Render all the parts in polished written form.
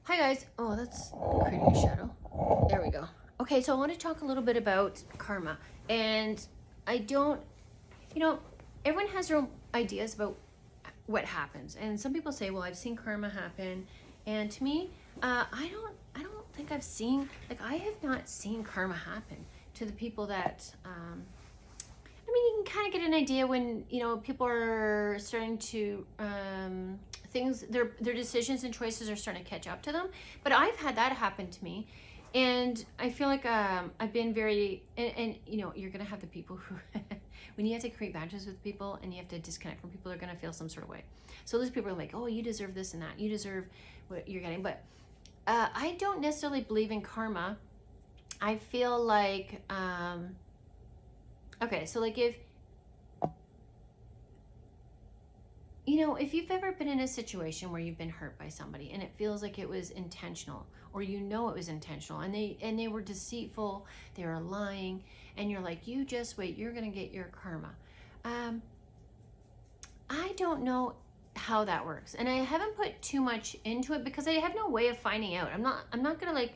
Hi guys. Oh, that's creating a shadow. There we go. Okay, so I want to talk a little bit about karma. And I don't, you know, everyone has their own ideas about what happens. And some people say, well, I've seen karma happen. And to me, I don't think I've seen, like, I have not seen karma happen to the people that, I mean, you can kind of get an idea when, people are starting to, their decisions and choices are starting to catch up to them. But I've had that happen to me. And I feel like I've been very, and you're going to have the people who, when you have to create boundaries with people and you have to disconnect from people, they're going to feel some sort of way. So those people are like, oh, you deserve this and that. You deserve what you're getting. But I don't necessarily believe in karma. I feel like, okay, so like if you've ever been in a situation where you've been hurt by somebody and it feels like it was intentional, or it was intentional, and they were deceitful, they were lying, and you're like, you just wait, you're gonna get your karma. I don't know how that works, and I haven't put too much into it because I have no way of finding out. I'm not gonna like,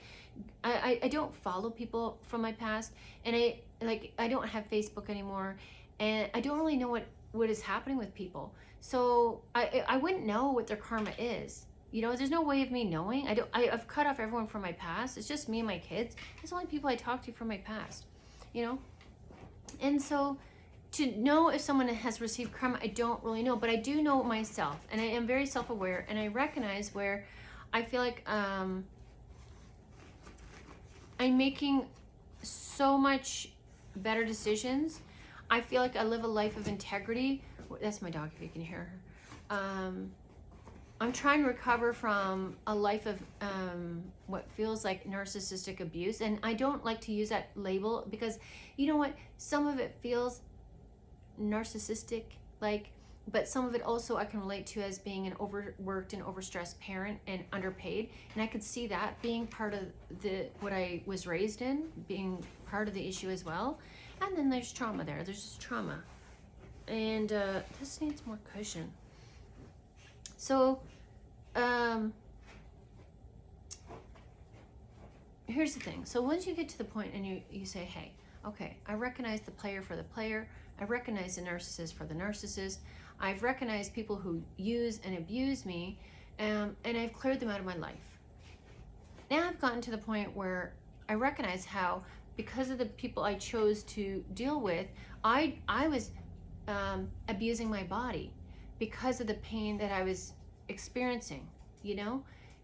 I don't follow people from my past, and I don't have Facebook anymore, and I don't really know what is happening with people. So I wouldn't know what their karma is. There's no way of me knowing. I've cut off everyone from my past. It's just me and my kids. It's the only people I talk to from my past. And so to know if someone has received karma, I don't really know, but I do know myself, and I am very self-aware, and I recognize where I feel like I'm making so much better decisions. I feel like I live a life of integrity. That's my dog, if you can hear her. I'm trying to recover from a life of what feels like narcissistic abuse. And I don't like to use that label because, you know what? Some of it feels narcissistic, but some of it also I can relate to as being an overworked and overstressed parent and underpaid. And I could see that being part of what I was raised in, being part of the issue as well. And then there's trauma there. There's just trauma. And this needs more cushion. So, here's the thing. So once you get to the point and you say, hey, okay, I recognize the player for the player. I recognize the narcissist for the narcissist. I've recognized people who use and abuse me, and I've cleared them out of my life. Now I've gotten to the point where I recognize how, because of the people I chose to deal with, I was abusing my body because of the pain that I was experiencing,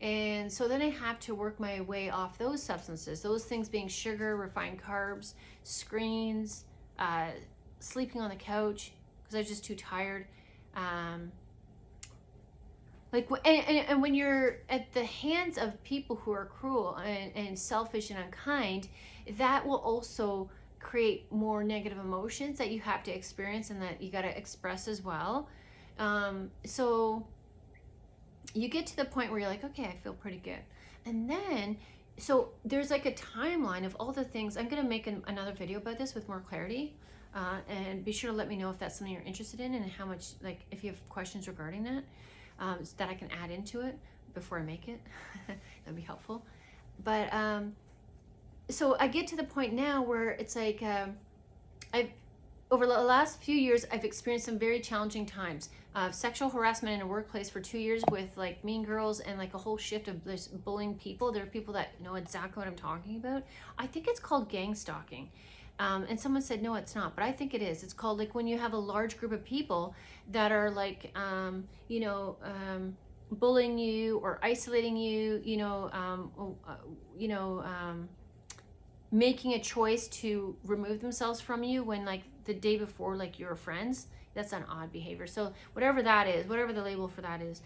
And so then I have to work my way off those substances, those things being sugar, refined carbs, screens, sleeping on the couch because I was just too tired. And when you're at the hands of people who are cruel and selfish and unkind, that will also create more negative emotions that you have to experience and that you got to express as well. So you get to the point where you're like, okay, I feel pretty good. And then, so there's like a timeline of all the things. I'm going to make another video about this with more clarity. And be sure to let me know if that's something you're interested in and how much, like, if you have questions regarding that, so that I can add into it before I make it. That'd be helpful. But so I get to the point now where it's like over the last few years, I've experienced some very challenging times. Sexual harassment in a workplace for 2 years with like mean girls and like a whole shift of this bullying people. There are people that know exactly what I'm talking about. I think it's called gang stalking. And someone said, no, it's not, but I think it is. It's called like when you have a large group of people that are like, bullying you or isolating you, making a choice to remove themselves from you when like the day before, like you're friends. That's an odd behavior. So whatever that is, whatever the label for that is.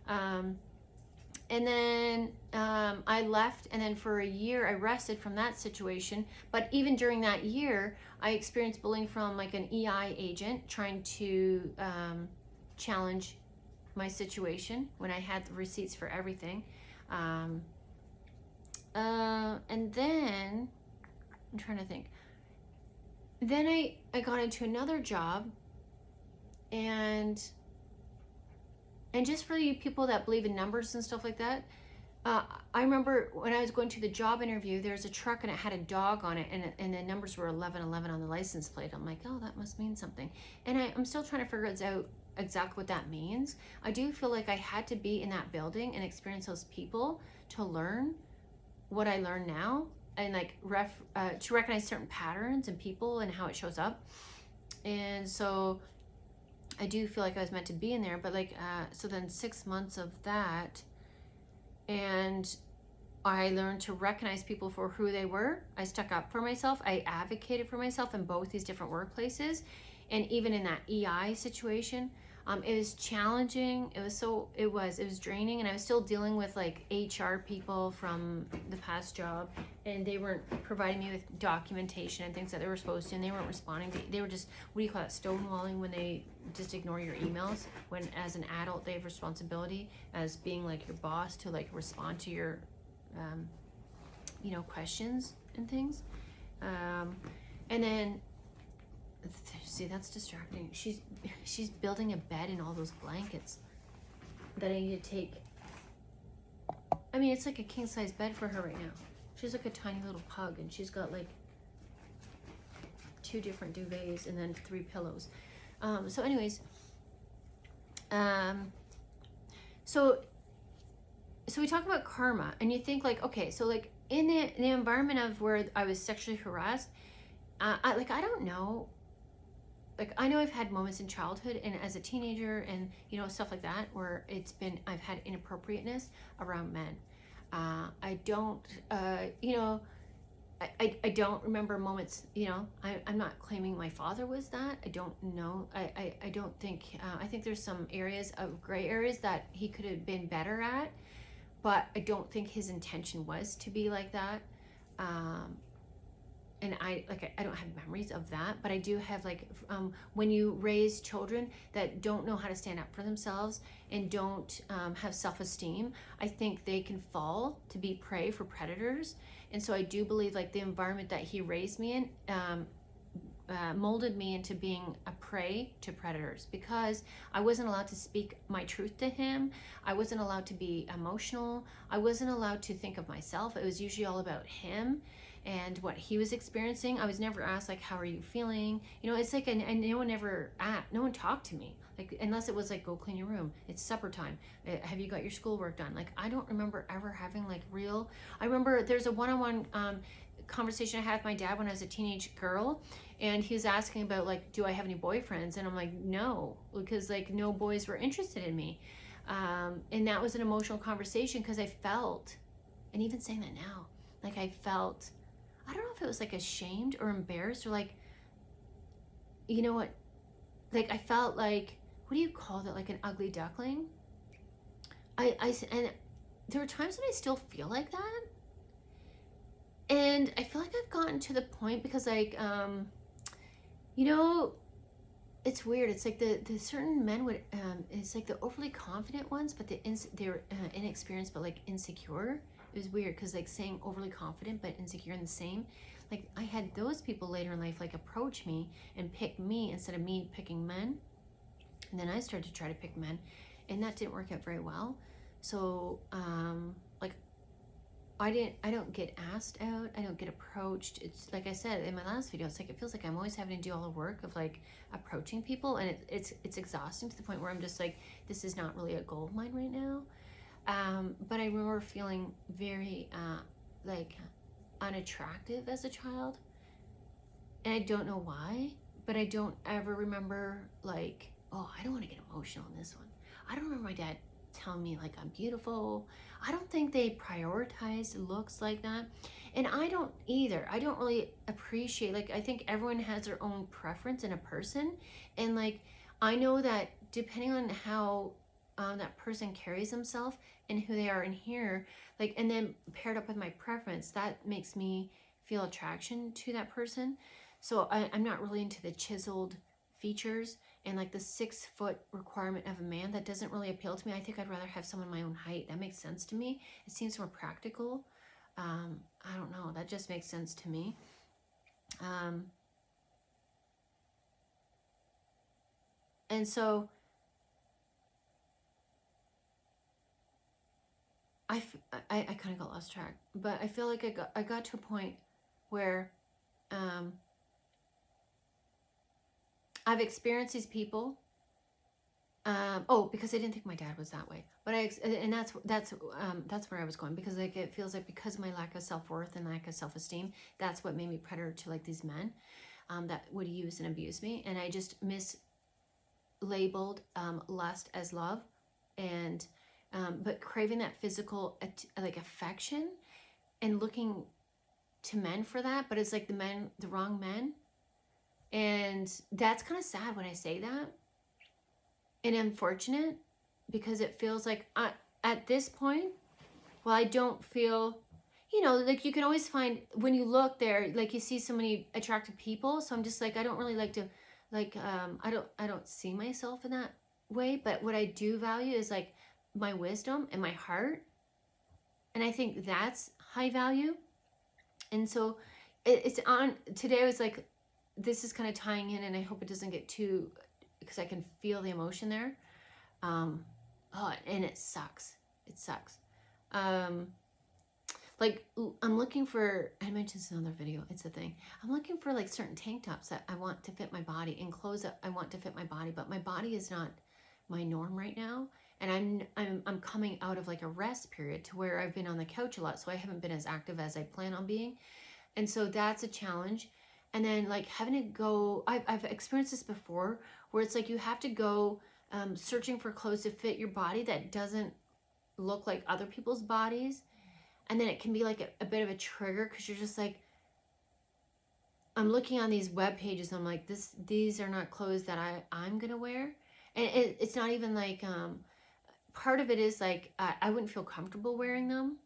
And then I left, and then for a year I rested from that situation. But even during that year, I experienced bullying from like an EI agent trying to challenge my situation when I had the receipts for everything. And then I'm trying to think. Then I got into another job, and just for you people that believe in numbers and stuff like that, Uh, I remember when I was going to the job interview, there's a truck and it had a dog on it, and the numbers were 1111 on the license plate. I'm like, oh, that must mean something. And I'm still trying to figure out exactly what that means. I do feel like I had to be in that building and experience those people to learn what I learn now, and like to recognize certain patterns in people and how it shows up. And so I do feel like I was meant to be in there. But like, so then 6 months of that, and I learned to recognize people for who they were. I stuck up for myself. I advocated for myself in both these different workplaces. And even in that EI situation, it was challenging. It was draining. And I was still dealing with like HR people from the past job. And they weren't providing me with documentation and things that they were supposed to. And they weren't responding. They were just, what do you call that, stonewalling, when they just ignore your emails. When as an adult, they have responsibility as being like your boss to like respond to your questions and things. And then, see, that's distracting. She's building a bed in all those blankets that I need to take. I mean, it's like a king size bed for her right now. She's like a tiny little pug, and she's got like 2 different duvets and then 3 pillows. So anyways, so we talk about karma, and you think like, okay, so like in the environment of where I was sexually harassed, I don't know, like I know I've had moments in childhood and as a teenager and stuff like that where I've had inappropriateness around men. I don't I don't remember moments, I'm not claiming my father was that. I don't know. I don't think, I think there's some areas of gray areas that he could have been better at, but I don't think his intention was to be like that. And I don't have memories of that, but I do have when you raise children that don't know how to stand up for themselves and don't have self-esteem, I think they can fall to be prey for predators. And so I do believe like the environment that he raised me in molded me into being a prey to predators, because I wasn't allowed to speak my truth to him. I wasn't allowed to be emotional. I wasn't allowed to think of myself. It was usually all about him and what he was experiencing. I was never asked like, how are you feeling? It's like, and no one talked to me, like, unless it was like, go clean your room, it's supper time, have you got your schoolwork done? Like, I don't remember ever having like real. I remember there's a one-on-one conversation I had with my dad when I was a teenage girl, and he was asking about like, do I have any boyfriends? And I'm like, no, because like no boys were interested in me. And that was an emotional conversation, because I felt, and even saying that now, like I felt, I don't know if it was like ashamed or embarrassed or like, what, like I felt like, what do you call that, like an ugly duckling? And there were times when I still feel like that. And I feel like I've gotten to the point, because like, it's weird. It's like the certain men would, it's like the overly confident ones, but they're inexperienced, but like insecure. It was weird, because like saying overly confident but insecure in the same, like I had those people later in life like approach me and pick me instead of me picking men. And then I started to try to pick men, and that didn't work out very well. So like I don't get asked out. I don't get approached. It's like I said in my last video, it's like it feels like I'm always having to do all the work of like approaching people, and it's exhausting to the point where I'm just like, this is not really a goal of mine right now. But I remember feeling very like unattractive as a child, and I don't know why, but I don't ever remember like, oh, I don't want to get emotional in this one. I don't remember my dad telling me like I'm beautiful. I don't think they prioritize looks like that, and I don't either. I don't really appreciate, like, I think everyone has their own preference in a person, and like I know that depending on how that person carries themselves and who they are in here, like, and then paired up with my preference, that makes me feel attraction to that person. So I'm not really into the chiseled features and like the 6-foot requirement of a man. That doesn't really appeal to me. I think I'd rather have someone my own height. That makes sense to me. It seems more practical. I don't know, that just makes sense to me. And so I I kind of got lost track, but I feel like I got to a point where I've experienced these people. Oh, because I didn't think my dad was that way, but and that's where I was going, because like it feels like because of my lack of self-worth and lack of self-esteem, that's what made me predator to like these men that would use and abuse me, and I just mislabeled lust as love, and but craving that physical like affection and looking to men for that, but it's like the wrong men, and that's kind of sad when I say that. And unfortunate, because it feels like at this point, well, I don't feel, like you can always find, when you look there, like you see so many attractive people. So I'm just like, I don't really like to, like, I don't see myself in that way. But what I do value is like my wisdom and my heart. And I think that's high value. And so it's on, today I was like, this is kind of tying in, and I hope it doesn't get too, because I can feel the emotion there. And it sucks. It sucks. Like I'm looking for, I mentioned this in another video, it's a thing. I'm looking for like certain tank tops that I want to fit my body, and clothes that I want to fit my body, but my body is not my norm right now. And I'm coming out of like a rest period to where I've been on the couch a lot. So I haven't been as active as I plan on being. And so that's a challenge. And then like having to go, I've experienced this before, where it's like you have to go searching for clothes to fit your body that doesn't look like other people's bodies. And then it can be like a bit of a trigger, because you're just like, I'm looking on these web pages and I'm like, these are not clothes that I'm gonna wear. And it's not even like, part of it is like, I wouldn't feel comfortable wearing them.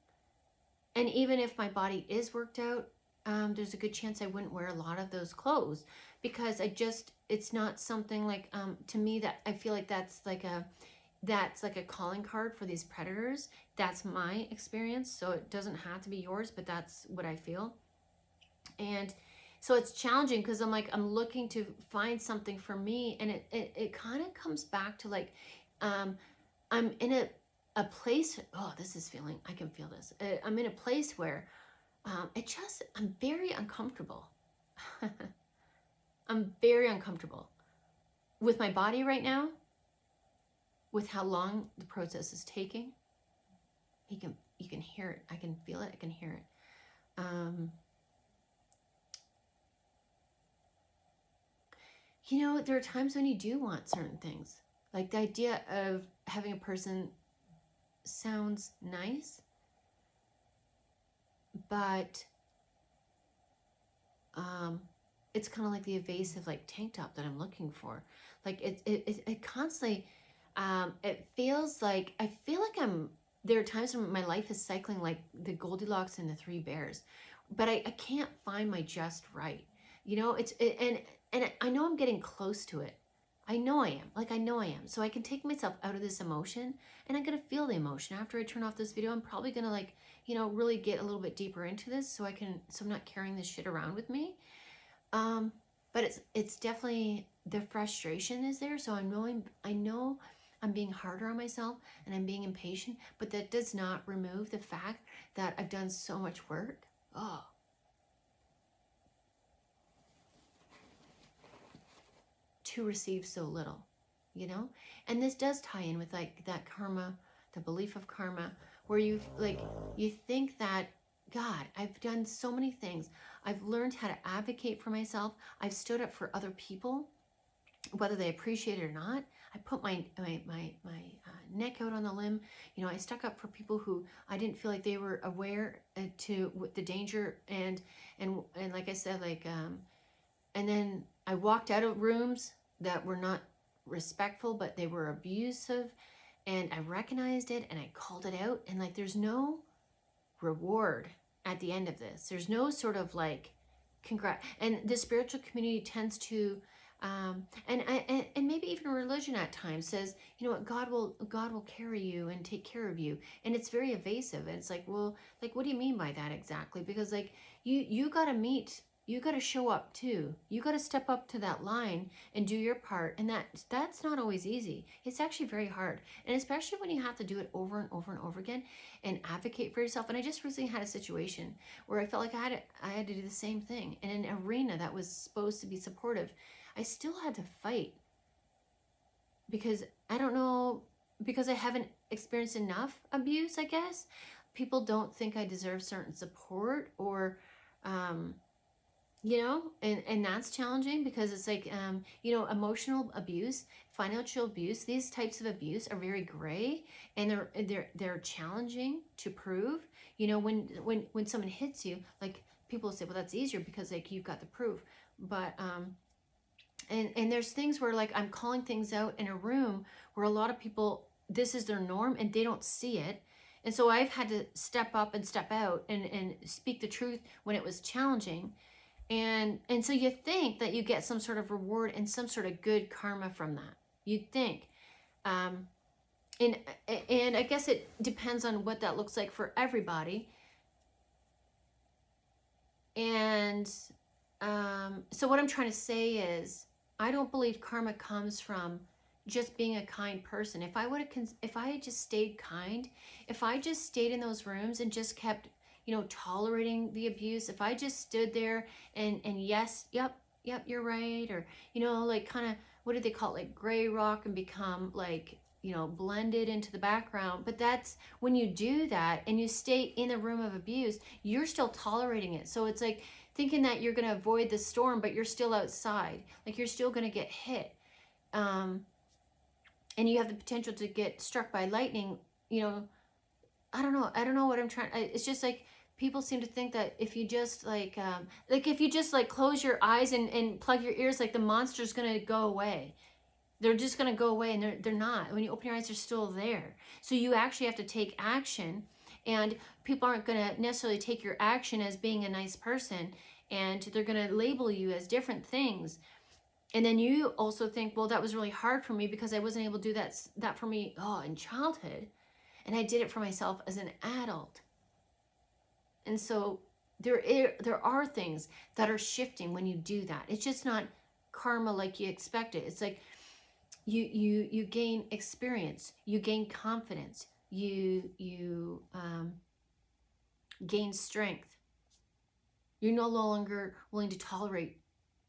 And even if my body is worked out, there's a good chance I wouldn't wear a lot of those clothes, because it's not something like, to me, that I feel like that's like a calling card for these predators. That's my experience. So it doesn't have to be yours, but that's what I feel. And so it's challenging, because I'm like, I'm looking to find something for me. And it kind of comes back to like, I'm in a place, oh, this is feeling, I can feel this. I'm in a place where I'm very uncomfortable. I'm very uncomfortable with my body right now, with how long the process is taking. You can hear it. I can feel it. I can hear it. There are times when you do want certain things. Like the idea of having a person sounds nice, but it's kind of like the evasive like tank top that I'm looking for. Like it constantly, it feels like, I feel like there are times when my life is cycling like the Goldilocks and the Three Bears, but I can't find my just right. And I know I'm getting close to it. I know I am. Like, I know I am. So I can take myself out of this emotion, and I'm going to feel the emotion. After I turn off this video, I'm probably going to like, really get a little bit deeper into this, so I'm not carrying this shit around with me. But it's definitely, the frustration is there. So I know I'm being harder on myself, and I'm being impatient, but that does not remove the fact that I've done so much work. Oh, to receive so little, and this does tie in with like that karma, the belief of karma, where you think that, God, I've done so many things. I've learned how to advocate for myself. I've stood up for other people, whether they appreciate it or not. I put my neck out on the limb. I stuck up for people who I didn't feel like they were aware to the danger, and like I said, like and then I walked out of rooms that were not respectful, but they were abusive, and I recognized it and I called it out. And like, there's no reward at the end of this. There's no sort of like and the spiritual community tends to and maybe even religion at times says, what, God will carry you and take care of you, and it's very evasive. And it's like, well, like, what do you mean by that exactly? Because like you got to meet you got to show up too. You got to step up to that line and do your part. And that's not always easy. It's actually very hard. And especially when you have to do it over and over and over again and advocate for yourself. And I just recently had a situation where I felt like I had to do the same thing in an arena that was supposed to be supportive. I still had to fight because I don't know, because I haven't experienced enough abuse, I guess. People don't think I deserve certain support, or you know, and that's challenging because it's like, you know, emotional abuse, financial abuse, these types of abuse are very gray, and they're challenging to prove. You know, when someone hits you, like, people say, well, that's easier because like you've got the proof. But and there's things where like I'm calling things out in a room where a lot of people, this is their norm and they don't see it. And so I've had to step up and step out and speak the truth when it was challenging. And so you think that you get some sort of reward and some sort of good karma from that. You'd think. And I guess it depends on what that looks like for everybody. And so what I'm trying to say is, I don't believe karma comes from just being a kind person. If I had just stayed kind, if I just stayed in those rooms and just kept, you know, tolerating the abuse, if I just stood there and yes, yep, you're right, or, you know, like kind of, what do they call it, like gray rock, and become like, you know, blended into the background. But that's when you do that and you stay in the room of abuse, you're still tolerating it. So it's like thinking that you're going to avoid the storm, but you're still outside, like you're still going to get hit. And you have the potential to get struck by lightning. You know, I don't know what I'm trying. It's just like, people seem to think that if you just like if you just like close your eyes and plug your ears, like the monster's gonna go away. They're just gonna go away, and they're not. When you open your eyes, they're still there. So you actually have to take action, and people aren't gonna necessarily take your action as being a nice person, and they're gonna label you as different things. And then you also think, well, that was really hard for me because I wasn't able to do that for me in childhood, and I did it for myself as an adult. And so there are things that are shifting when you do that. It's just not karma like you expect it. It's like you gain experience, you gain confidence, you gain strength. You're no longer willing to tolerate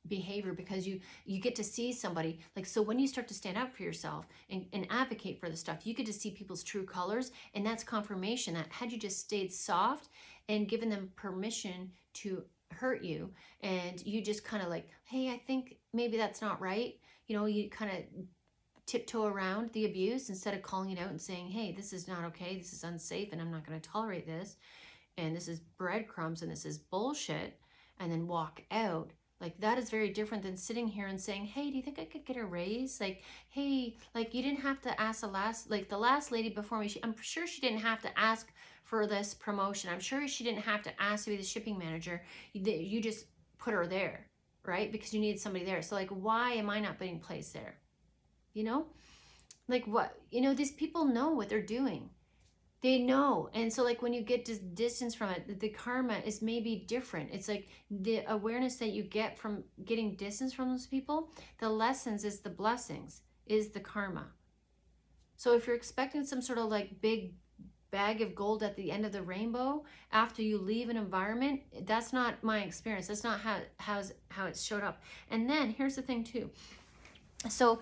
behavior because you get to see somebody, like, so when you start to stand up for yourself and advocate for the stuff, you get to see people's true colors, and that's confirmation that had you just stayed soft and given them permission to hurt you, and you just kind of like, hey, I think maybe that's not right, you know, you kind of tiptoe around the abuse instead of calling it out and saying, hey, this is not okay, this is unsafe, and I'm not going to tolerate this, and this is breadcrumbs, and this is bullshit, and then walk out. Like, that is very different than sitting here and saying, hey, do you think I could get a raise? Like, hey, like, you didn't have to ask the last lady before me. I'm sure she didn't have to ask for this promotion. I'm sure she didn't have to ask to be the shipping manager. You just put her there, right? Because you needed somebody there. So, like, why am I not being placed there? You know? Like, what? You know, these people know what they're doing. They know. And so like when you get distance from it, the karma is maybe different. It's like the awareness that you get from getting distance from those people, the lessons is the blessings, is the karma. So if you're expecting some sort of like big bag of gold at the end of the rainbow after you leave an environment, that's not my experience. That's not how it showed up. And then here's the thing too. So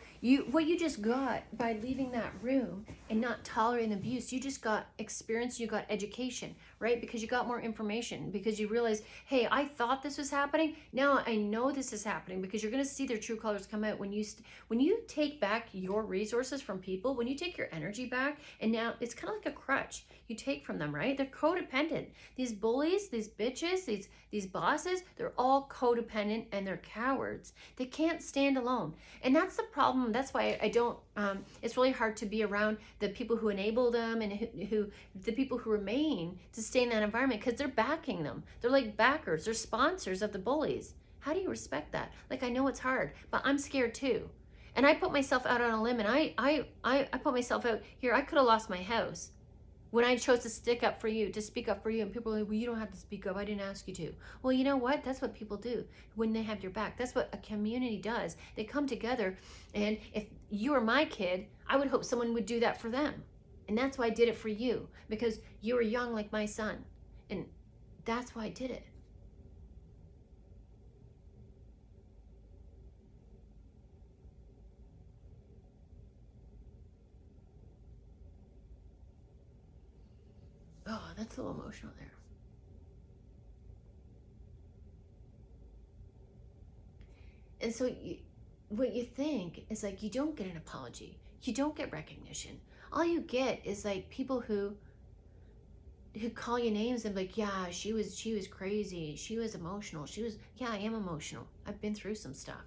what you just got by leaving that room and not tolerating abuse, you just got experience, you got education, right? Because you got more information, because you realize, hey, I thought this was happening. Now I know this is happening, because you're going to see their true colors come out when you take back your resources from people, when you take your energy back, and now it's kind of like a crutch you take from them, right? They're codependent. These bullies, these bitches, these bosses, they're all codependent, and they're cowards. They can't stand alone. And that's the problem. That's why I don't, it's really hard to be around the people who enable them, and the people who remain to stay in that environment, because they're backing them. They're like backers, they're sponsors of the bullies. How do you respect that? Like, I know it's hard, but I'm scared too. And I put myself out on a limb, and I put myself out here. I could have lost my house. When I chose to stick up for you, to speak up for you, and people are like, well, you don't have to speak up. I didn't ask you to. Well, you know what? That's what people do when they have your back. That's what a community does. They come together, and if you were my kid, I would hope someone would do that for them. And that's why I did it for you, because you were young like my son. And that's why I did it. Oh, that's a little emotional there. And so what you think is like, you don't get an apology. You don't get recognition. All you get is like people who call you names and be like, yeah, she was crazy. She was emotional. Yeah, I am emotional. I've been through some stuff,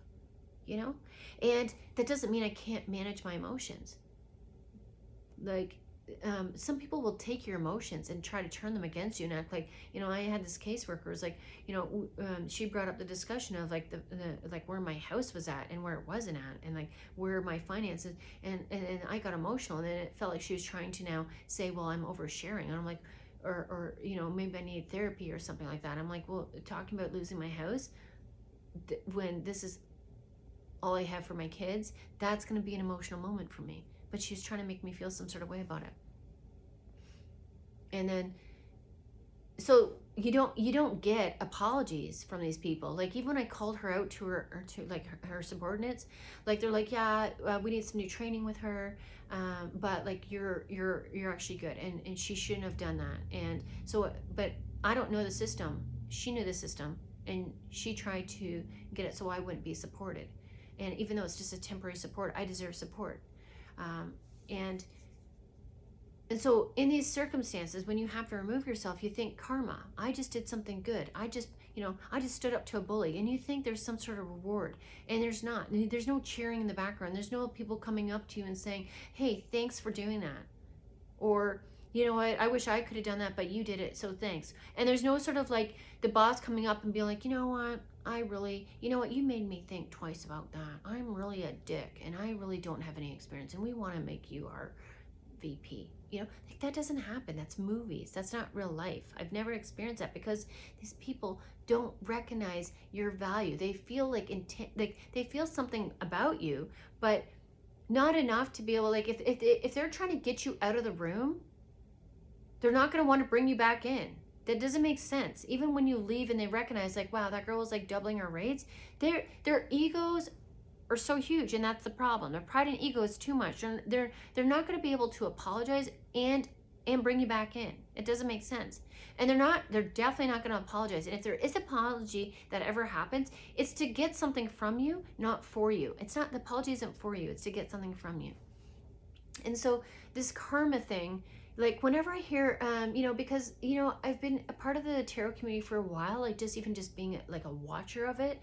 you know? And that doesn't mean I can't manage my emotions. Like, some people will take your emotions and try to turn them against you and act like, I had this caseworker who's like, she brought up the discussion of like the like where my house was at and where it wasn't at, and like where my finances, and I got emotional, and then it felt like she was trying to now say, well, I'm oversharing, and I'm like, or maybe I need therapy or something like that. I'm like, well, talking about losing my house when this is all I have for my kids, that's going to be an emotional moment for me. But she's trying to make me feel some sort of way about it. And then, so you don't get apologies from these people. Like, even when I called her out to her, or to like her subordinates, like they're like, yeah, we need some new training with her, but like you're actually good, and she shouldn't have done that. And so, but I don't know the system. She knew the system, and she tried to get it so I wouldn't be supported. And even though it's just a temporary support, I deserve support. And so in these circumstances, when you have to remove yourself, you think karma. I just did something good. I just stood up to a bully, and you think there's some sort of reward, and there's not. There's no cheering in the background. There's no people coming up to you and saying, hey, thanks for doing that. Or, you know what, I wish I could have done that, but you did it, so thanks. And there's no sort of like the boss coming up and being like, you know what, you made me think twice about that. I'm really a dick, and I really don't have any experience, and we want to make you our VP. Like, that doesn't happen. That's movies. That's not real life. I've never experienced that, because these people don't recognize your value. They feel like they feel something about you, but not enough to be able, like, if they're trying to get you out of the room, they're not going to want to bring you back in. That doesn't make sense. Even when you leave and they recognize, like, wow, that girl was like doubling her rates, their egos are so huge, and that's the problem. Their pride and ego is too much. They're not going to be able to apologize and bring you back in. It doesn't make sense. And they're definitely not going to apologize. And if there is an apology that ever happens, it's to get something from you, not for you. The apology isn't for you. It's to get something from you. And so this karma thing, like, whenever I hear, because, I've been a part of the tarot community for a while, like just being like a watcher of it.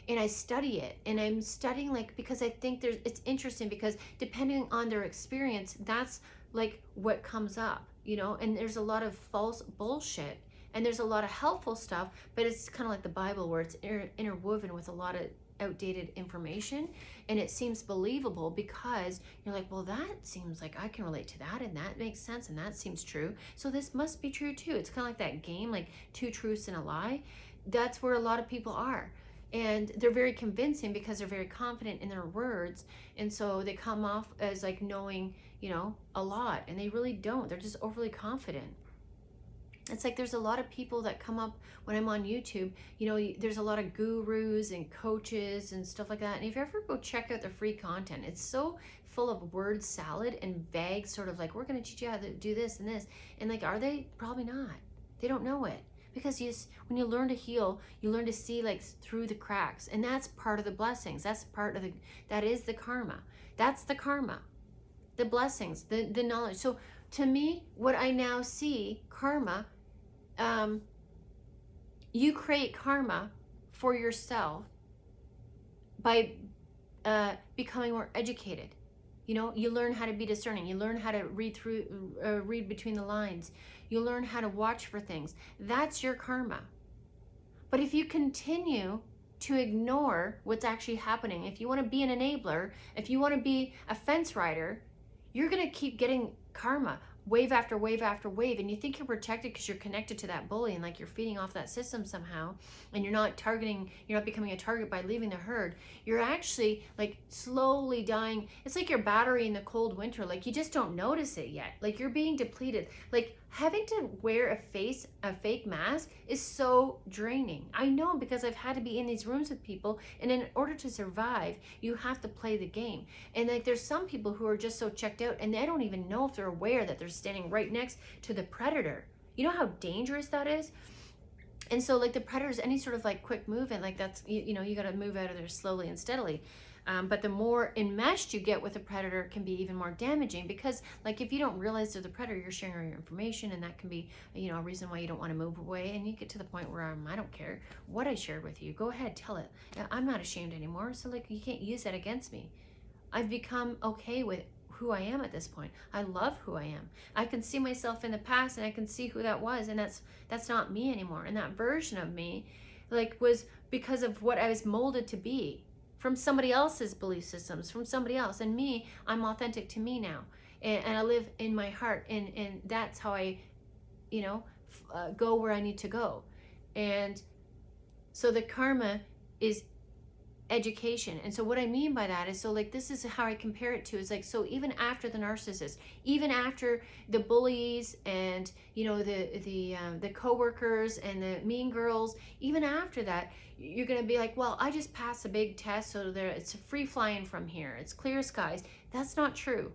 And I study it, and I'm studying, like, because I think it's interesting, because depending on their experience, that's like what comes up, and there's a lot of false bullshit, and there's a lot of helpful stuff, but it's kind of like the Bible, where it's interwoven with a lot of outdated information, and it seems believable, because you're like, well, that seems like I can relate to that, and that makes sense, and that seems true, so this must be true too. It's kind of like that game, like two truths and a lie. That's where a lot of people are. And they're very convincing, because they're very confident in their words, and so they come off as like knowing, a lot, and they really don't. They're just overly confident. It's like there's a lot of people that come up when I'm on YouTube, there's a lot of gurus and coaches and stuff like that. And if you ever go check out the free content, it's so full of word salad and vague, sort of like, we're going to teach you how to do this and this. And like, are they? Probably not. They don't know it. Because when you learn to heal, you learn to see like through the cracks, and that's part of the blessings. That is the karma. That's the karma, the blessings, the knowledge. So to me, what I now see, karma, you create karma for yourself by becoming more educated. You learn how to be discerning. You learn how to read between the lines. You learn how to watch for things. That's your karma. But if you continue to ignore what's actually happening, if you want to be an enabler, if you want to be a fence rider, you're going to keep getting karma. wave after wave after wave, and you think you're protected because you're connected to that bully and like you're feeding off that system somehow, and you're not becoming a target by leaving the herd. You're actually like slowly dying. It's like your battery in the cold winter, like you just don't notice it yet, like you're being depleted. Like having to wear a fake mask is so draining. I know, because I've had to be in these rooms with people, and in order to survive you have to play the game. And like there's some people who are just so checked out and they don't even know if they're aware that they're standing right next to the predator. You know how dangerous that is? And so like the predator's any sort of like quick movement, like that's, you know, you got to move out of there slowly and steadily. But the more enmeshed you get with a predator can be even more damaging, because like if you don't realize they're the predator, you're sharing all your information, and that can be, you know, a reason why you don't want to move away. And you get to the point where I don't care what I shared with you. Go ahead, tell it. I'm not ashamed anymore. So like you can't use that against me. I've become okay with who I am at this point. I love who I am. I can see myself in the past, and I can see who that was, and that's not me anymore. And that version of me like was because of what I was molded to be from somebody else's belief systems, from somebody else. And me, I'm authentic to me now, and I live in my heart, and that's how I, you know, go where I need to go. And so the karma is education. And so what I mean by that is, so like this is how I compare it to, is like, so even after the narcissist, even after the bullies and, you know, the coworkers and the mean girls, even after that, you're going to be like, well, I just passed a big test, so there it's free flying from here, it's clear skies. That's not true.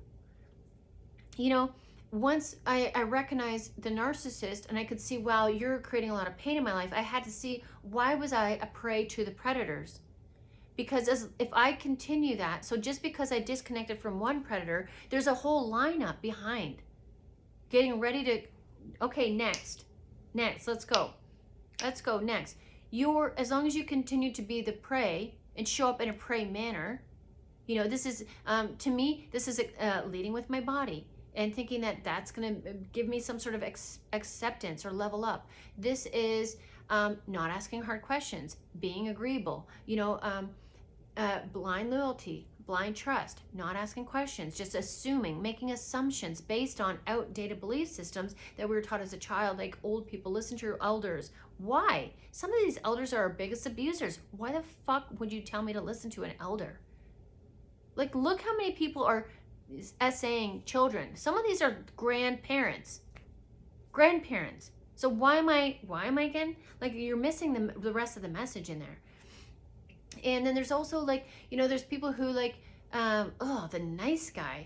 You know, once I recognized the narcissist and I could see, wow, you're creating a lot of pain in my life, I had to see, why was I a prey to the predators? Because if I continue that, so just because I disconnected from one predator, there's a whole lineup behind getting ready to, okay, next, let's go next. As long as you continue to be the prey and show up in a prey manner, you know, this is, to me, this is leading with my body and thinking that that's going to give me some sort of acceptance or level up. This is not asking hard questions, being agreeable, you know, blind loyalty, blind trust, not asking questions, just assuming, making assumptions based on outdated belief systems that we were taught as a child, like old people, listen to your elders. Why? Some of these elders are our biggest abusers. Why the fuck would you tell me to listen to an elder? Like, look how many people are essaying children. Some of these are grandparents. So why am I again? Like, you're missing the rest of the message in there. And then there's also, like, you know, there's people who like, the nice guy,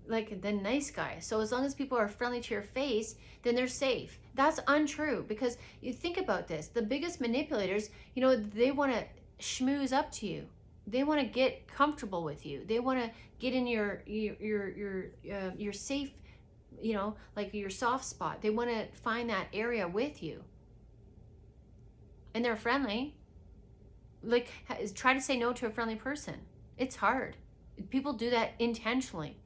like the nice guy. So as long as people are friendly to your face, then they're safe. That's untrue, because you think about this. The biggest manipulators, you know, they want to schmooze up to you. They want to get comfortable with you. They want to get in your safe, you know, like your soft spot. They want to find that area with you. And they're friendly. Like, try to say no to a friendly person. It's hard. People do that intentionally.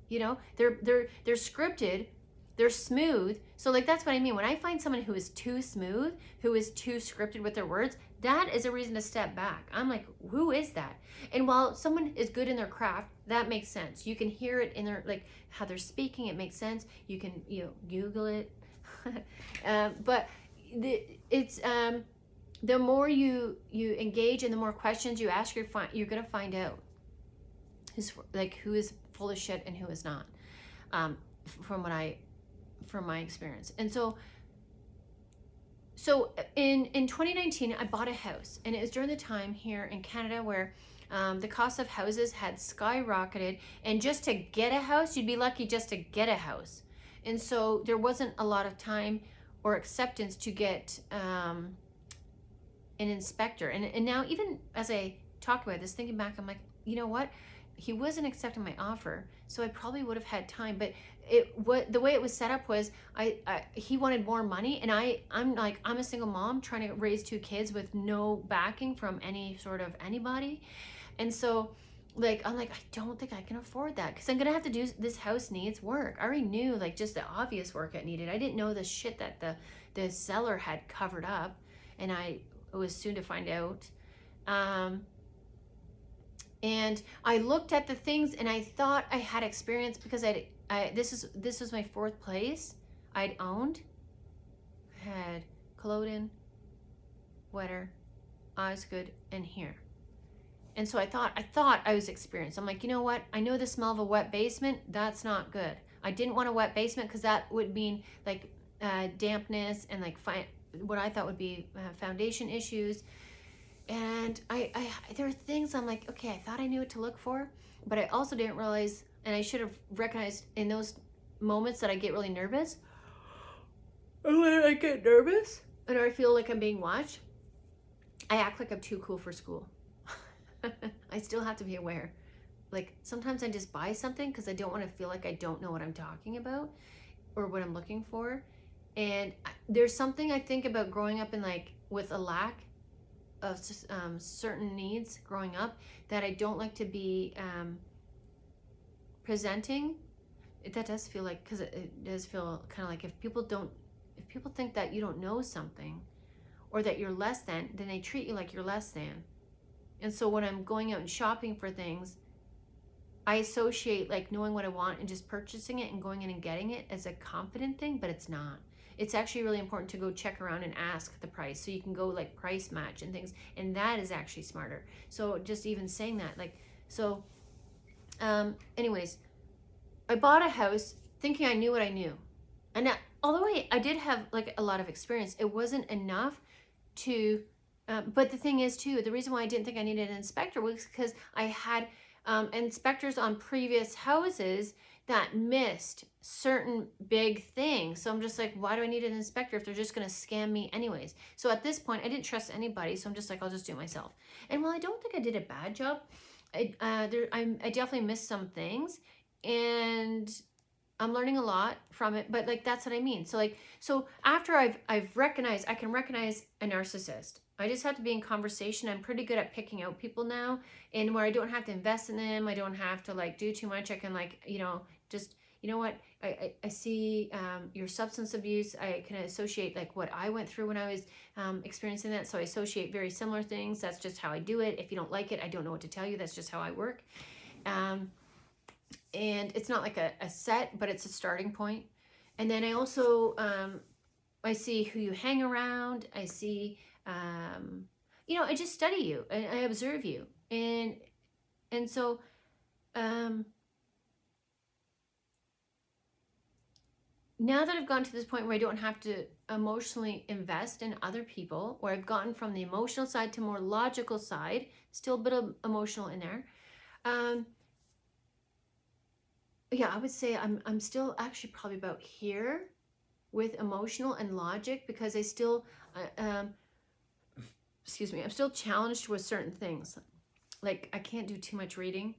You know, they're scripted, they're smooth. So like, that's what I mean. When I find someone who is too smooth, who is too scripted with their words, that is a reason to step back. I'm like, who is that? And while someone is good in their craft, that makes sense. You can hear it in their, like, how they're speaking, it makes sense. You can, you know, Google it. But the more you engage and the more questions you ask, you're gonna find out who is full of shit and who is not, from my experience. And so in 2019, I bought a house, and it was during the time here in Canada where the cost of houses had skyrocketed, and just to get a house, you'd be lucky just to get a house. And so there wasn't a lot of time or acceptance to get an inspector. And now, even as I talk about this, thinking back, I'm like, you know what? He wasn't accepting my offer, so I probably would have had time. But the way it was set up was, he wanted more money, and I'm like, I'm a single mom trying to raise 2 kids with no backing from any sort of anybody. And so like, I'm like, I don't think I can afford that, because I'm gonna have to do, this house needs work. I already knew, like, just the obvious work it needed. I didn't know the shit that the seller had covered up, and I was soon to find out. And I looked at the things, and I thought I had experience because I'd This was my fourth place I'd owned. Had Culloden, Wetter, Osgood, and here. And so I thought I was experienced. I'm like, you know what? I know the smell of a wet basement. That's not good. I didn't want a wet basement because that would mean like dampness and like what I thought would be foundation issues. And there are things I'm like, okay, I thought I knew what to look for, but I also didn't realize, and I should have recognized in those moments that I get really nervous. And when I get nervous and I feel like I'm being watched, I act like I'm too cool for school. I still have to be aware. Like sometimes I just buy something because I don't want to feel like I don't know what I'm talking about or what I'm looking for. And there's something I think about growing up in like with a lack of certain needs growing up that I don't like to be presenting. That does feel like, because it does feel kind of like if people think that you don't know something or that you're less than, then they treat you like you're less than. And so when I'm going out and shopping for things, I associate like knowing what I want and just purchasing it and going in and getting it as a confident thing, but it's not. It's actually really important to go check around and ask the price so you can go like price match and things, and that is actually smarter. So just even saying that, like, so anyways, I bought a house thinking I knew what I knew. And although I did have like a lot of experience, it wasn't enough to but the thing is too, the reason why I didn't think I needed an inspector was because I had inspectors on previous houses that missed certain big things. So I'm just like, why do I need an inspector if they're just going to scam me anyways? So at this point, I didn't trust anybody. So I'm just like, I'll just do it myself. And while I don't think I did a bad job, I definitely missed some things, and I'm learning a lot from it. But like, that's what I mean. So like, so after I can recognize a narcissist. I just have to be in conversation. I'm pretty good at picking out people now, and where I don't have to invest in them. I don't have to like do too much. I can like, just, you know what, I see your substance abuse. I can associate like what I went through when I was experiencing that. So I associate very similar things. That's just how I do it. If you don't like it, I don't know what to tell you. That's just how I work. And it's not like a set, but it's a starting point. And then I also, I see who you hang around. I see, I just study you and I observe you. And so, now that I've gotten to this point where I don't have to emotionally invest in other people, where I've gotten from the emotional side to more logical side, still a bit of emotional in there. Yeah, I would say I'm still actually probably about here with emotional and logic, because I still, excuse me, I'm still challenged with certain things. Like I can't do too much reading.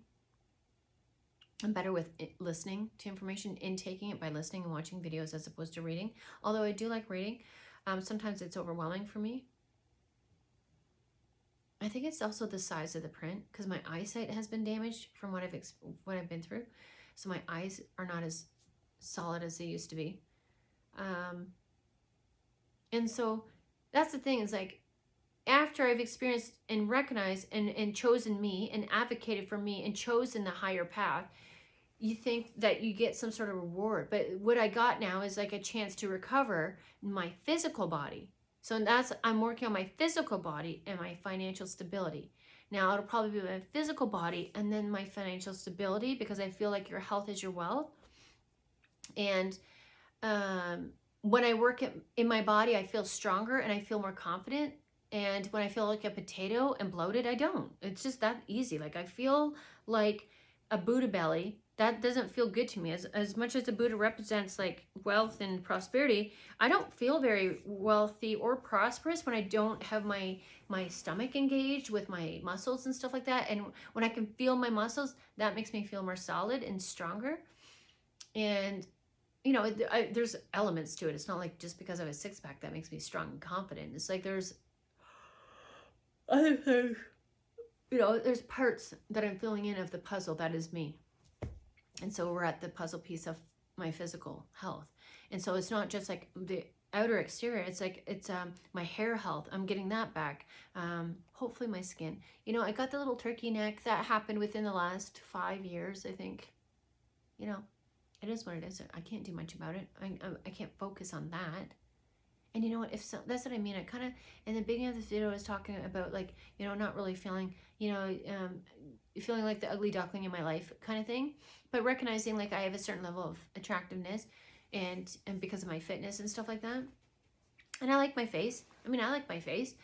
I'm better with listening to information, intaking it by listening and watching videos as opposed to reading. Although I do like reading, sometimes it's overwhelming for me. I think it's also the size of the print, because my eyesight has been damaged from what I've been through. So my eyes are not as solid as they used to be. And so that's the thing, is like, after I've experienced and recognized and chosen me and advocated for me and chosen the higher path, you think that you get some sort of reward. But what I got now is like a chance to recover my physical body. So I'm working on my physical body and my financial stability. Now it'll probably be my physical body and then my financial stability, because I feel like your health is your wealth. And when I work in my body, I feel stronger and I feel more confident. And when I feel like a potato and bloated, I don't. It's just that easy. Like I feel like a Buddha belly. That doesn't feel good to me. As much as the Buddha represents like wealth and prosperity, I don't feel very wealthy or prosperous when I don't have my stomach engaged with my muscles and stuff like that. And when I can feel my muscles, that makes me feel more solid and stronger. And there's elements to it. It's not like just because I have a six-pack that makes me strong and confident. It's like there's other things, there's parts that I'm filling in of the puzzle that is me. And so we're at the puzzle piece of my physical health. And so it's not just like the outer exterior. It's like, it's my hair health. I'm getting that back. Hopefully my skin. I got the little turkey neck that happened within the last 5 years, I think. It is what it is. I can't do much about it. I can't focus on that. And you know what, if so, that's what I mean. I kind of, in the beginning of this video, I was talking about, like, you know, not really feeling, you know, feeling like the ugly duckling in my life kind of thing, but recognizing like I have a certain level of attractiveness and because of my fitness and stuff like that. And I like my face. I mean, I like my face,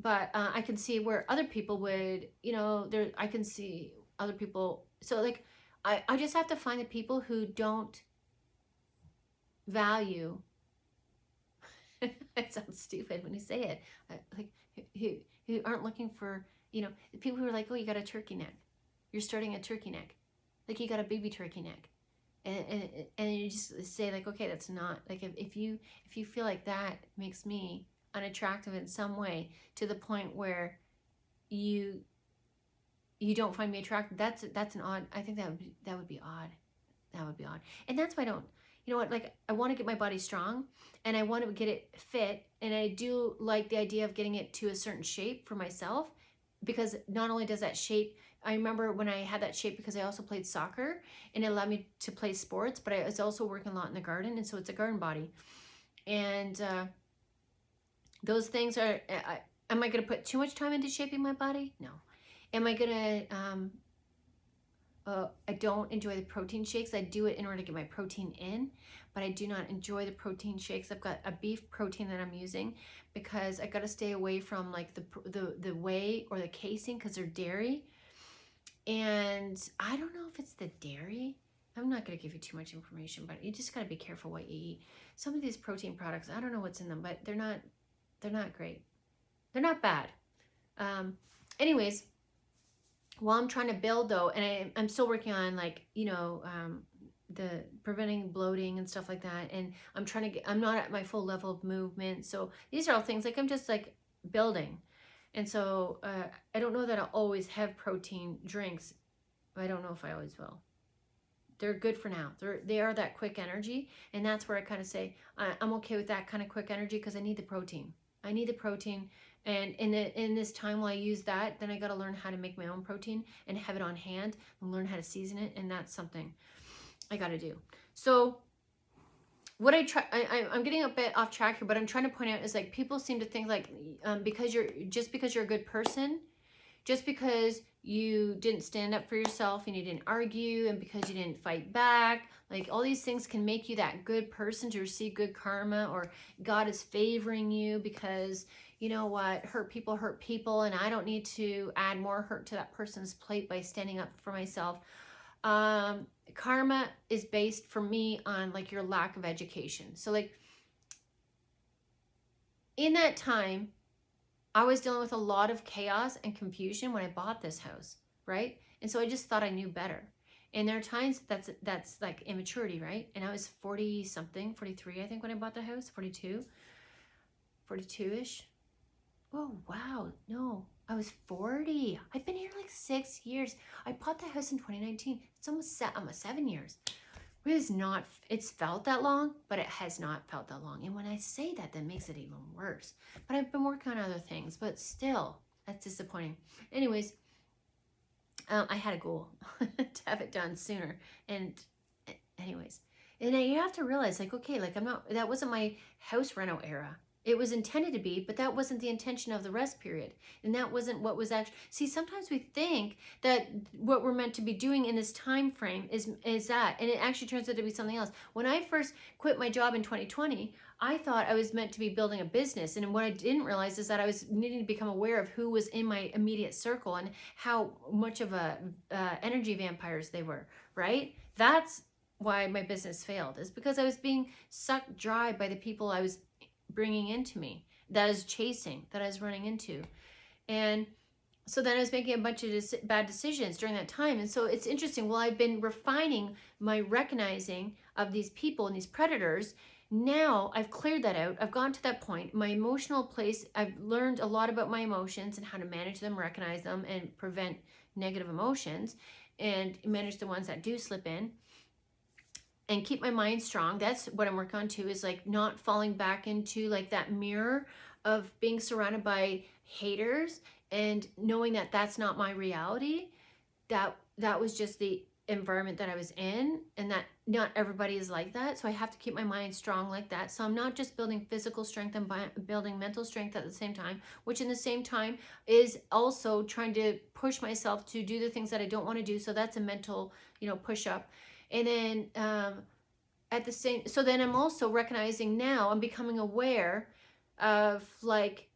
but I can see where other people would, you know, I can see other people. So like, I just have to find the people who don't value, it sounds stupid when you say it, like who aren't looking for, you know, the people who are like, oh, you got a turkey neck, you're starting a turkey neck, like you got a baby turkey neck, and you just say like, okay, that's not like, if you feel like that makes me unattractive in some way to the point where you don't find me attractive, that's an odd, I think that would be odd. That would be odd. And that's why I don't, you know what, like I want to get my body strong and I want to get it fit. And I do like the idea of getting it to a certain shape for myself, because not only does that shape, I remember when I had that shape because I also played soccer and it allowed me to play sports, but I was also working a lot in the garden. And so it's a garden body. And those things are, am I going to put too much time into shaping my body? No. Am I going to, I don't enjoy the protein shakes. I do it in order to get my protein in, but I do not enjoy the protein shakes. I've got a beef protein that I'm using because I got to stay away from like the whey or the casein because they're dairy. And I don't know if it's the dairy. I'm not going to give you too much information, but you just got to be careful what you eat. Some of these protein products, I don't know what's in them, but they're not great. They're not bad. Anyways, while I'm trying to build though, and I'm still working on, like, you know, the preventing bloating and stuff like that. And I'm trying to get, I'm not at my full level of movement. So these are all things like I'm just like building. And so I don't know that I'll always have protein drinks. I don't know if I always will. They're good for now. They are that quick energy. And that's where I kind of say, I'm okay with that kind of quick energy because I need the protein. I need the protein. And in this time while I use that, then I got to learn how to make my own protein and have it on hand and learn how to season it. And that's something I got to do. So what I'm getting a bit off track here, but I'm trying to point out is like, people seem to think like, because you're a good person, just because you didn't stand up for yourself and you didn't argue and because you didn't fight back, like all these things can make you that good person to receive good karma, or God is favoring you because, you know what, hurt people and I don't need to add more hurt to that person's plate by standing up for myself. Karma is based for me on like your lack of education. So like in that time, I was dealing with a lot of chaos and confusion when I bought this house, right? And so I just thought I knew better. And there are times that's like immaturity, right? And I was 40 something, 43, I think, when I bought the house, 42-ish. Oh, wow. No, I was 40. I've been here like 6 years. I bought the house in 2019. It's almost 7 years. It's felt that long, but it has not felt that long. And when I say that, that makes it even worse. But I've been working on other things, but still, that's disappointing. Anyways, I had a goal to have it done sooner. And anyways, and you have to realize like, okay, like that wasn't my house reno era. It was intended to be, but that wasn't the intention of the rest period. And that wasn't what was actually, see, sometimes we think that what we're meant to be doing in this time frame is that, and it actually turns out to be something else. When I first quit my job in 2020, I thought I was meant to be building a business. And what I didn't realize is that I was needing to become aware of who was in my immediate circle and how much of a energy vampires they were, right? That's why my business failed, is because I was being sucked dry by the people I was bringing into me, that I was chasing, that I was running into. And so then I was making a bunch of bad decisions during that time. And so it's interesting. Well, I've been refining my recognizing of these people and these predators. Now I've cleared that out. I've gone to that point. My emotional place, I've learned a lot about my emotions and how to manage them, recognize them, and prevent negative emotions, and manage the ones that do slip in. And keep my mind strong. That's what I'm working on too, is like not falling back into like that mirror of being surrounded by haters and knowing that that's not my reality. That was just the environment that I was in, and that not everybody is like that. So I have to keep my mind strong like that. So I'm not just building physical strength and building mental strength at the same time, which in the same time is also trying to push myself to do the things that I don't want to do. So that's a mental, push up. And then at the same, so then I'm also recognizing now, I'm becoming aware of like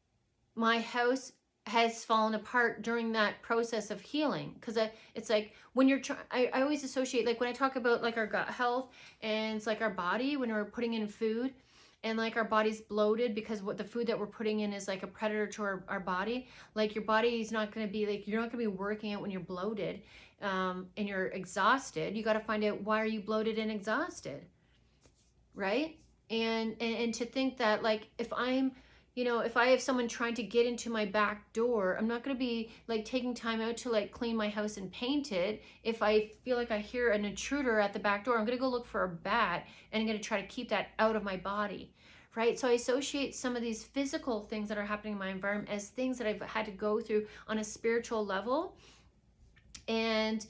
my house has fallen apart during that process of healing, because it's like when you're I always associate, like when I talk about like our gut health, and it's like our body when we're putting in food, and like our body's bloated because what the food that we're putting in is like a predator to our body. Like your body is not going to be like, you're not going to be working out when you're bloated, and you're exhausted. You got to find out, why are you bloated and exhausted, right? And to think that like if I'm, if I have someone trying to get into my back door, I'm not going to be like taking time out to like clean my house and paint it. If I feel like I hear an intruder at the back door, I'm going to go look for a bat, and I'm going to try to keep that out of my body, right? So I associate some of these physical things that are happening in my environment as things that I've had to go through on a spiritual level, and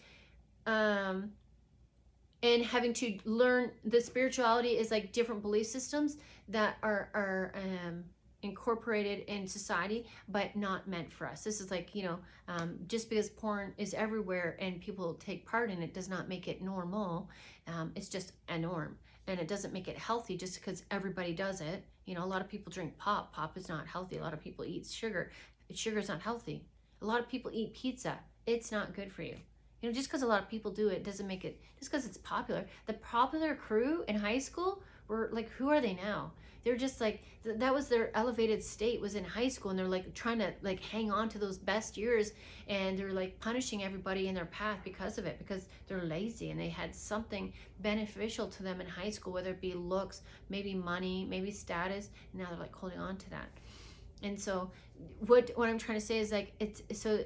having to learn the spirituality is like different belief systems that are incorporated in society, but not meant for us. This is like, just because porn is everywhere and people take part in it does not make it normal. It's just a norm, and it doesn't make it healthy just because everybody does it. A lot of people drink pop. Pop is not healthy. A lot of people eat sugar. Sugar is not healthy. A lot of people eat pizza. It's not good for you. Just because a lot of people do it doesn't make it, just because it's popular. The popular crew in high school were like, who are they now? They're just like, that was their elevated state, was in high school, and they're like trying to like hang on to those best years, and they're like punishing everybody in their path because of it, because they're lazy and they had something beneficial to them in high school, whether it be looks, maybe money, maybe status, and now they're like holding on to that. And so what I'm trying to say is like, it's so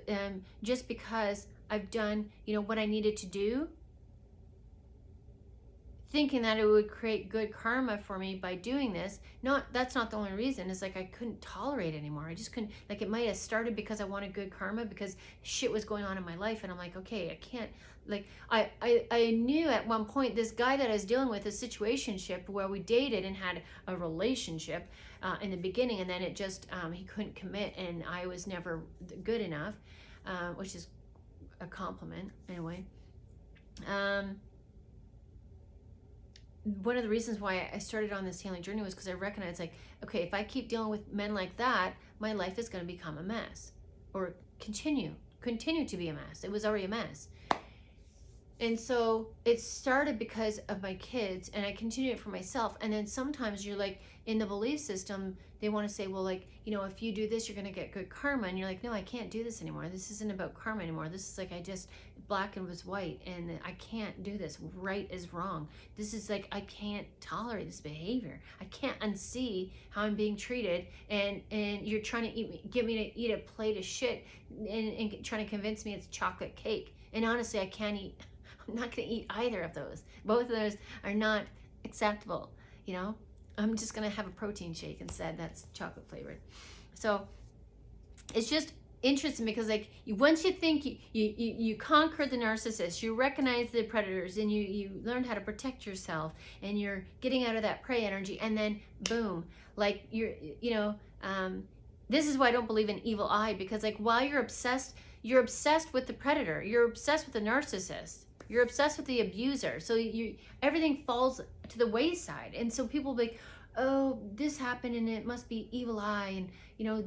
just because I've done, what I needed to do, thinking that it would create good karma for me by doing this. That's not the only reason. It's like I couldn't tolerate it anymore. I just couldn't, like it might have started because I wanted good karma because shit was going on in my life, and I'm like, okay, I can't, like I knew at one point this guy that I was dealing with, a situationship where we dated and had a relationship in the beginning, and then it just he couldn't commit, and I was never good enough, which is a compliment anyway. One of the reasons why I started on this healing journey was because I recognized, like, okay, if I keep dealing with men like that, my life is going to become a mess, or continue to be a mess. It was already a mess. And so it started because of my kids, and I continued it for myself. And then sometimes you're like, in the belief system, they want to say, well, like, if you do this, you're going to get good karma. And you're like, no, I can't do this anymore. This isn't about karma anymore. This is like, black and was white, and I can't do this. Right is wrong. This is like, I can't tolerate this behavior. I can't unsee how I'm being treated. And you're trying to get me to eat a plate of shit, and trying to convince me it's chocolate cake. And honestly, I can't eat. I'm not going to eat either of those. Both of those are not acceptable. I'm just going to have a protein shake instead that's chocolate flavored. So it's just interesting because, like, once you think you conquered the narcissist, you recognize the predators, and you learned how to protect yourself, and you're getting out of that prey energy, and then boom, like this is why I don't believe in evil eye, because like while you're obsessed with the predator, you're obsessed with the narcissist, you're obsessed with the abuser, so everything falls to the wayside. And so people be like, oh, this happened and it must be evil eye, and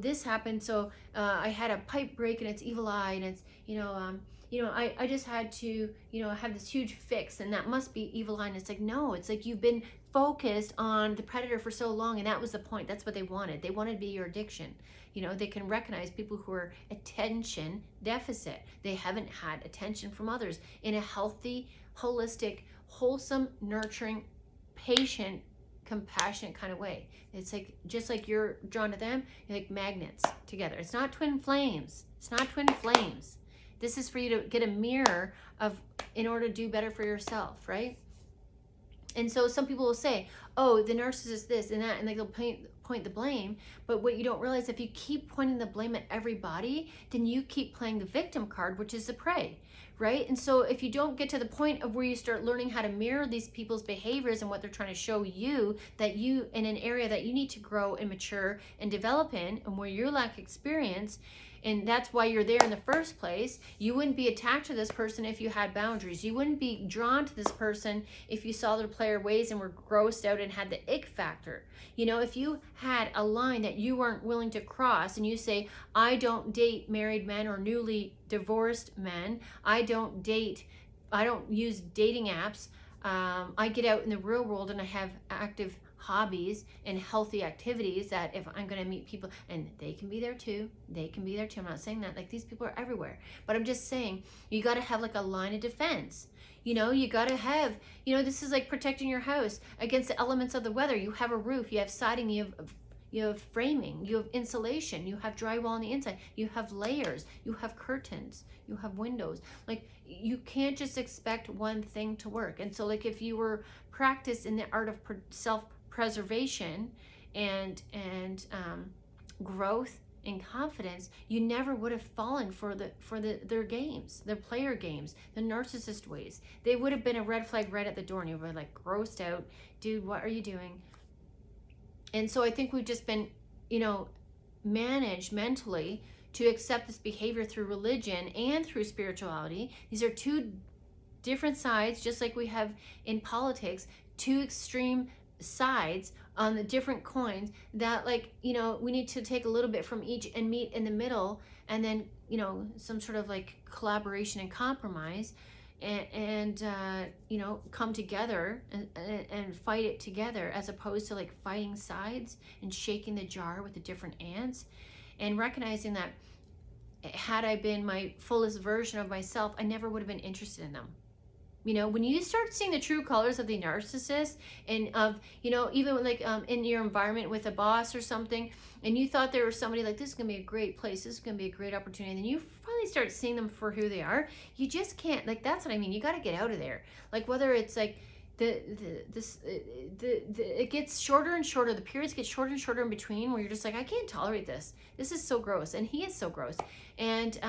this happened, so I had a pipe break and it's evil eye, and it's I just had to have this huge fix, and that must be evil eye. And it's like, no, it's like you've been focused on the predator for so long, and that was the point. That's what they wanted. They wanted to be your addiction. They can recognize people who are attention deficit. They haven't had attention from others in a healthy, holistic, wholesome, nurturing, patient, compassionate kind of way. It's like, just like you're drawn to them, you're like magnets together. It's not twin flames. It's not twin flames. This is for you to get a mirror in order to do better for yourself, right? And so some people will say, oh, the narcissist this and that, and they'll point the blame. But what you don't realize, if you keep pointing the blame at everybody, then you keep playing the victim card, which is the prey, right? And so if you don't get to the point of where you start learning how to mirror these people's behaviors and what they're trying to show you, that you in an area that you need to grow and mature and develop in, and where you lack experience, and that's why you're there in the first place. You wouldn't be attached to this person if you had boundaries. You wouldn't be drawn to this person if you saw their player ways and were grossed out and had the ick factor. You know, if you had a line that you weren't willing to cross, and you say, I don't date married men or newly divorced men, I don't use dating apps, I get out in the real world and I have active hobbies and healthy activities, that if I'm going to meet people, and they can be there too, I'm not saying that, like, these people are everywhere, but I'm just saying you got to have like a line of defense. You know, you got to have, you know, this is like protecting your house against the elements of the weather. You have a roof, you have siding, you have framing, you have insulation, you have drywall on the inside, you have layers, you have curtains, you have windows. Like, you can't just expect one thing to work. And so, like, if you were practiced in the art of self-preservation and growth and confidence, you never would have fallen for their games, their player games, the narcissist ways. They would have been a red flag right at the door, and you would have been like grossed out, dude, what are you doing? And so I think we've just been, you know, managed mentally to accept this behavior through religion and through spirituality. These are two different sides, just like we have in politics, two extreme sides on the different coins, that, like, you know, we need to take a little bit from each and meet in the middle, and then, you know, some sort of like collaboration and compromise, and you know, come together and fight it together, as opposed to like fighting sides and shaking the jar with the different ants, and recognizing that had I been my fullest version of myself, I never would have been interested in them. You know, when you start seeing the true colors of the narcissist, and of, you know, even like in your environment with a boss or something, and you thought there was somebody like, this is going to be a great place, this is going to be a great opportunity, and then you finally start seeing them for who they are, you just can't, like, that's what I mean. You got to get out of there. Like, whether it's like it gets shorter and shorter, the periods get shorter and shorter in between, where you're just like, I can't tolerate this. This is so gross, and he is so gross. And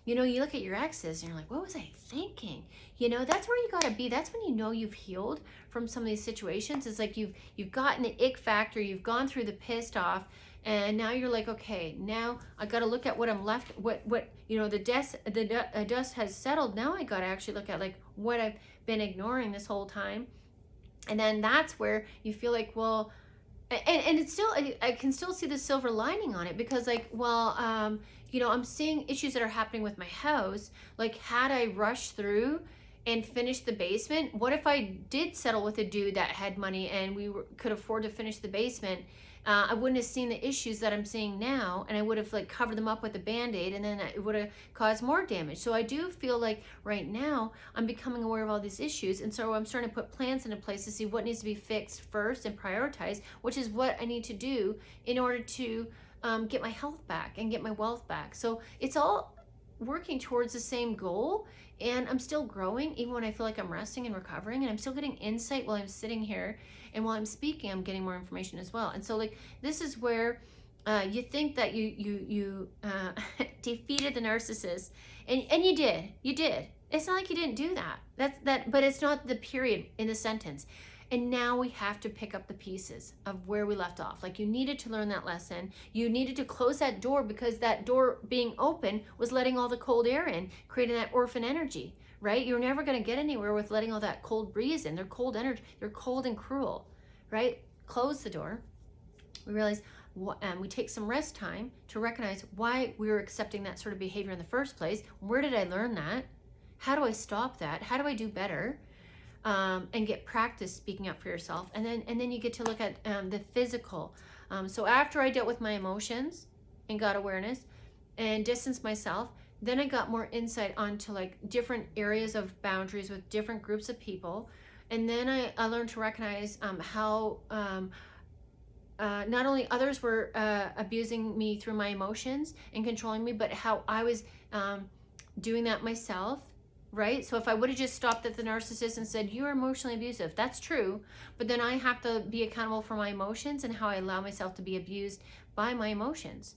you know, you look at your exes and you're like, what was I thinking? You know, that's where you got to be. That's when you know you've healed from some of these situations. It's like you've gotten the ick factor, you've gone through the pissed off, and now you're like, okay, now I got to look at what I'm left, what you know, the dust has settled. Now I got to actually look at like what I've been ignoring this whole time. And then that's where you feel like, well, and it's still, I can still see the silver lining on it, because like, well, you know, I'm seeing issues that are happening with my house. Like, had I rushed through and finished the basement, what if I did settle with a dude that had money and we could afford to finish the basement? I wouldn't have seen the issues that I'm seeing now, and I would have like covered them up with a Band-Aid, and then it would have caused more damage. So I do feel like right now I'm becoming aware of all these issues, and so I'm starting to put plans into place to see what needs to be fixed first and prioritize, which is what I need to do in order to get my health back and get my wealth back. So it's all working towards the same goal, and I'm still growing even when I feel like I'm resting and recovering, and I'm still getting insight while I'm sitting here, and while I'm speaking I'm getting more information as well. And so like, this is where you think that you defeated the narcissist, and you did. It's not like you didn't do that, but it's not the period in the sentence. And now we have to pick up the pieces of where we left off. Like, you needed to learn that lesson. You needed to close that door, because that door being open was letting all the cold air in, creating that orphan energy, right? You're never going to get anywhere with letting all that cold breeze in. They're cold energy. They're cold and cruel, right? Close the door. We realize, we take some rest time to recognize why we were accepting that sort of behavior in the first place. Where did I learn that? How do I stop that? How do I do better? And get practice speaking up for yourself. And then you get to look at the physical. So after I dealt with my emotions and got awareness and distanced myself, then I got more insight onto like different areas of boundaries with different groups of people. And then I learned to recognize how not only others were abusing me through my emotions and controlling me, but how I was doing that myself. Right? So if I would have just stopped at the narcissist and said, you're emotionally abusive, that's true. But then I have to be accountable for my emotions and how I allow myself to be abused by my emotions.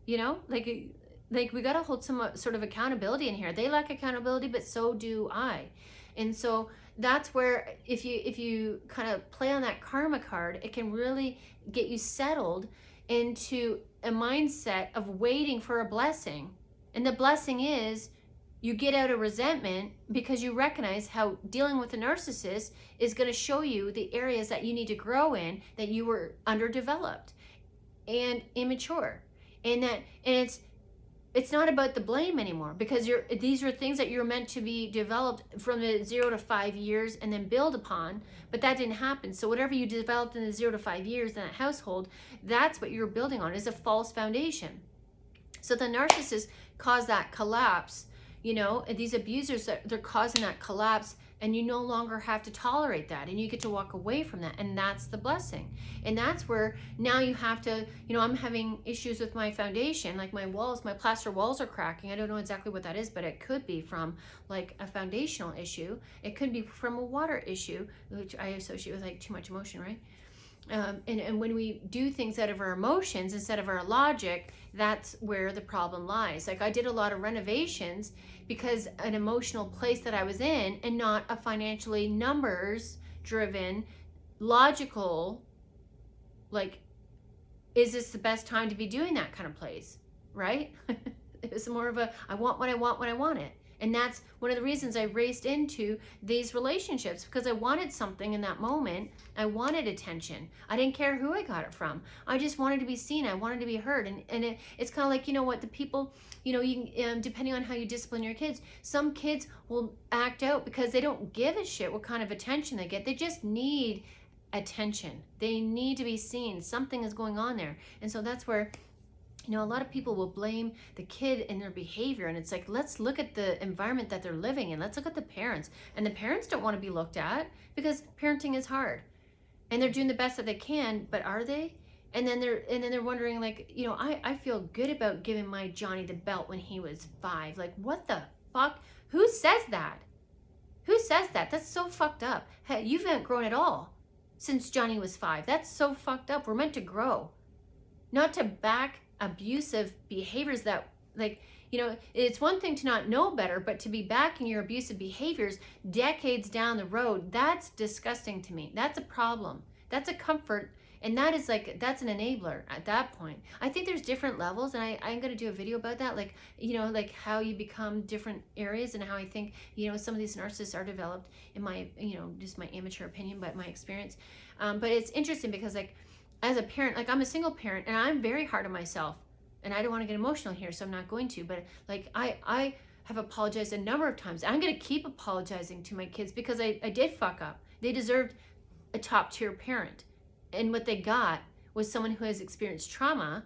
You know, like, like we got to hold some sort of accountability in here. They lack accountability, but so do I. And so that's where if you kind of play on that karma card, it can really get you settled into a mindset of waiting for a blessing. And the blessing is you get out of resentment because you recognize how dealing with a narcissist is going to show you the areas that you need to grow in, that you were underdeveloped and immature. And it's not about the blame anymore, because these are things that you're meant to be developed from the 0 to 5 years and then build upon, but that didn't happen. So whatever you developed in the 0 to 5 years in that household, that's what you're building on, is a false foundation. So the narcissist caused that collapse, these abusers, they're causing that collapse, and you no longer have to tolerate that, and you get to walk away from that, and that's the blessing. And that's where now you have to, I'm having issues with my foundation, like my plaster walls are cracking. I don't know exactly what that is, but it could be from like a foundational issue. It could be from a water issue, which I associate with like too much emotion, right? And when we do things out of our emotions instead of our logic, that's where the problem lies. Like I did a lot of renovations because an emotional place that I was in, and not a financially numbers driven, logical, like, is this the best time to be doing that kind of place, right? It was more of a, I want what I want when I want it. And that's one of the reasons I raced into these relationships, because I wanted something in that moment. I wanted attention. I didn't care who I got it from. I just wanted to be seen. I wanted to be heard. And it's kind of like, what the people, depending on how you discipline your kids, some kids will act out because they don't give a shit what kind of attention they get. They just need attention. They need to be seen. Something is going on there. And so that's where, a lot of people will blame the kid and their behavior. And it's like, let's look at the environment that they're living in. Let's look at the parents. And the parents don't want to be looked at, because parenting is hard. And they're doing the best that they can, but are they? And then they're wondering, like, I feel good about giving my Johnny the belt when he was 5. Like, what the fuck? Who says that? Who says that? That's so fucked up. Hey, you haven't grown at all since Johnny was 5. That's so fucked up. We're meant to grow, not to back abusive behaviors that, like, it's one thing to not know better, but to be backing your abusive behaviors decades down the road, that's disgusting to me. That's a problem. That's a comfort. And that is like, that's an enabler at that point. I think there's different levels, and I'm going to do a video about that, like, like how you become different areas, and how I think, some of these narcissists are developed, in my, just my amateur opinion, but my experience. But it's interesting because, like, as a parent, like, I'm a single parent, and I'm very hard on myself, and I don't want to get emotional here, so I'm not going to, but like, I have apologized a number of times. I'm going to keep apologizing to my kids, because I did fuck up. They deserved a top tier parent, and what they got was someone who has experienced trauma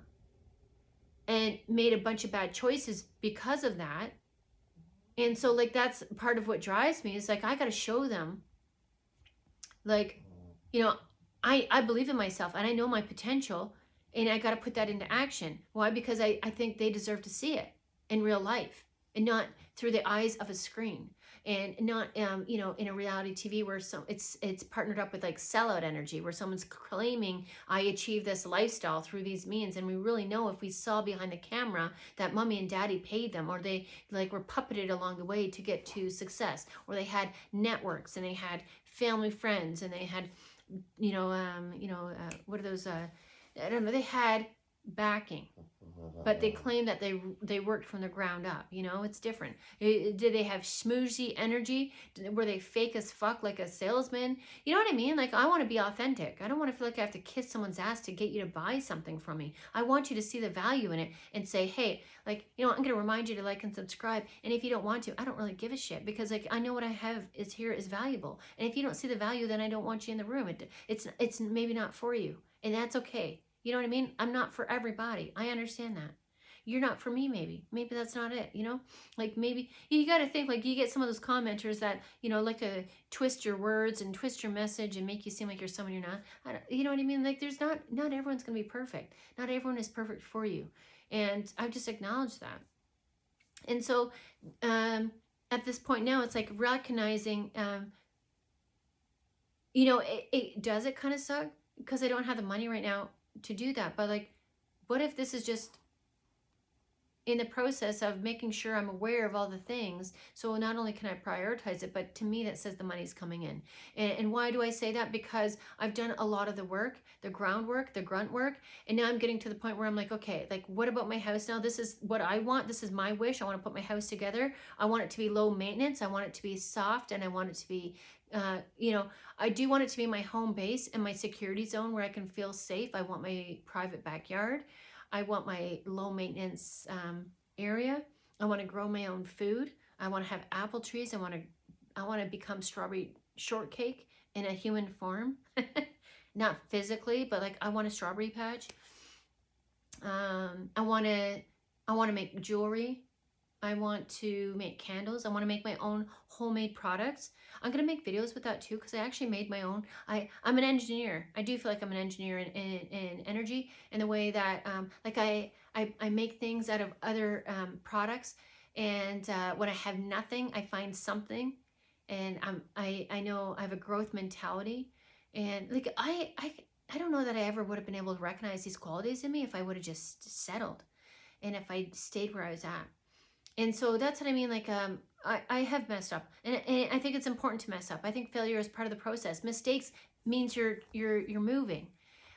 and made a bunch of bad choices because of that. And so, like, that's part of what drives me, is like, I got to show them, like, I believe in myself, and I know my potential, and I got to put that into action. Why? Because I think they deserve to see it in real life, and not through the eyes of a screen, and not, in a reality TV where it's partnered up with like sellout energy, where someone's claiming I achieved this lifestyle through these means. And we really know, if we saw behind the camera, that mommy and daddy paid them, or they like were puppeted along the way to get to success, or they had networks, and they had family friends, and they had, what are those, I don't know, they had backing, but they claim that they worked from the ground up. It's different. Did they have schmoozy energy? Were they fake as fuck, like a salesman? You know what I mean? Like, I want to be authentic. I don't want to feel like I have to kiss someone's ass to get you to buy something from me. I want you to see the value in it and say, hey, like, I'm going to remind you to like and subscribe. And if you don't want to, I don't really give a shit, because like, I know what I have is valuable. And if you don't see the value, then I don't want you in the room. It's maybe not for you, and that's okay. You know what I mean? I'm not for everybody. I understand that. You're not for me, maybe. Maybe that's not it, Like, maybe you got to think, like, you get some of those commenters that, like to twist your words and twist your message and make you seem like you're someone you're not. You know what I mean? Like, there's not everyone's going to be perfect. Not everyone is perfect for you. And I've just acknowledged that. And so at this point now, it's like recognizing, does it kind of suck? Because I don't have the money right now to do that. But like, what if this is just in the process of making sure I'm aware of all the things. So not only can I prioritize it, but to me that says the money's coming in. And why do I say that? Because I've done a lot of the work, the groundwork, the grunt work. And now I'm getting to the point where I'm like, okay, like what about my house now? This is what I want. This is my wish. I want to put my house together. I want it to be low maintenance. I want it to be soft, and I want it to be, I do want it to be my home base and my security zone where I can feel safe. I want my private backyard. I want my low maintenance area. I want to grow my own food. I want to have apple trees. I want to become strawberry shortcake in a human form. Not physically, but like I want a strawberry patch. I want to make jewelry. I want to make candles. I want to make my own homemade products. I'm going to make videos with that too, because I actually made my own. I'm an engineer. I do feel like I'm an engineer in energy, in the way that like I make things out of other products. And when I have nothing, I find something. And I know I have a growth mentality. And like I don't know that I ever would have been able to recognize these qualities in me if I would have just settled, and if I stayed where I was at. And so that's what I mean. Like, I have messed up, and I think it's important to mess up. I think failure is part of the process. Mistakes means you're moving,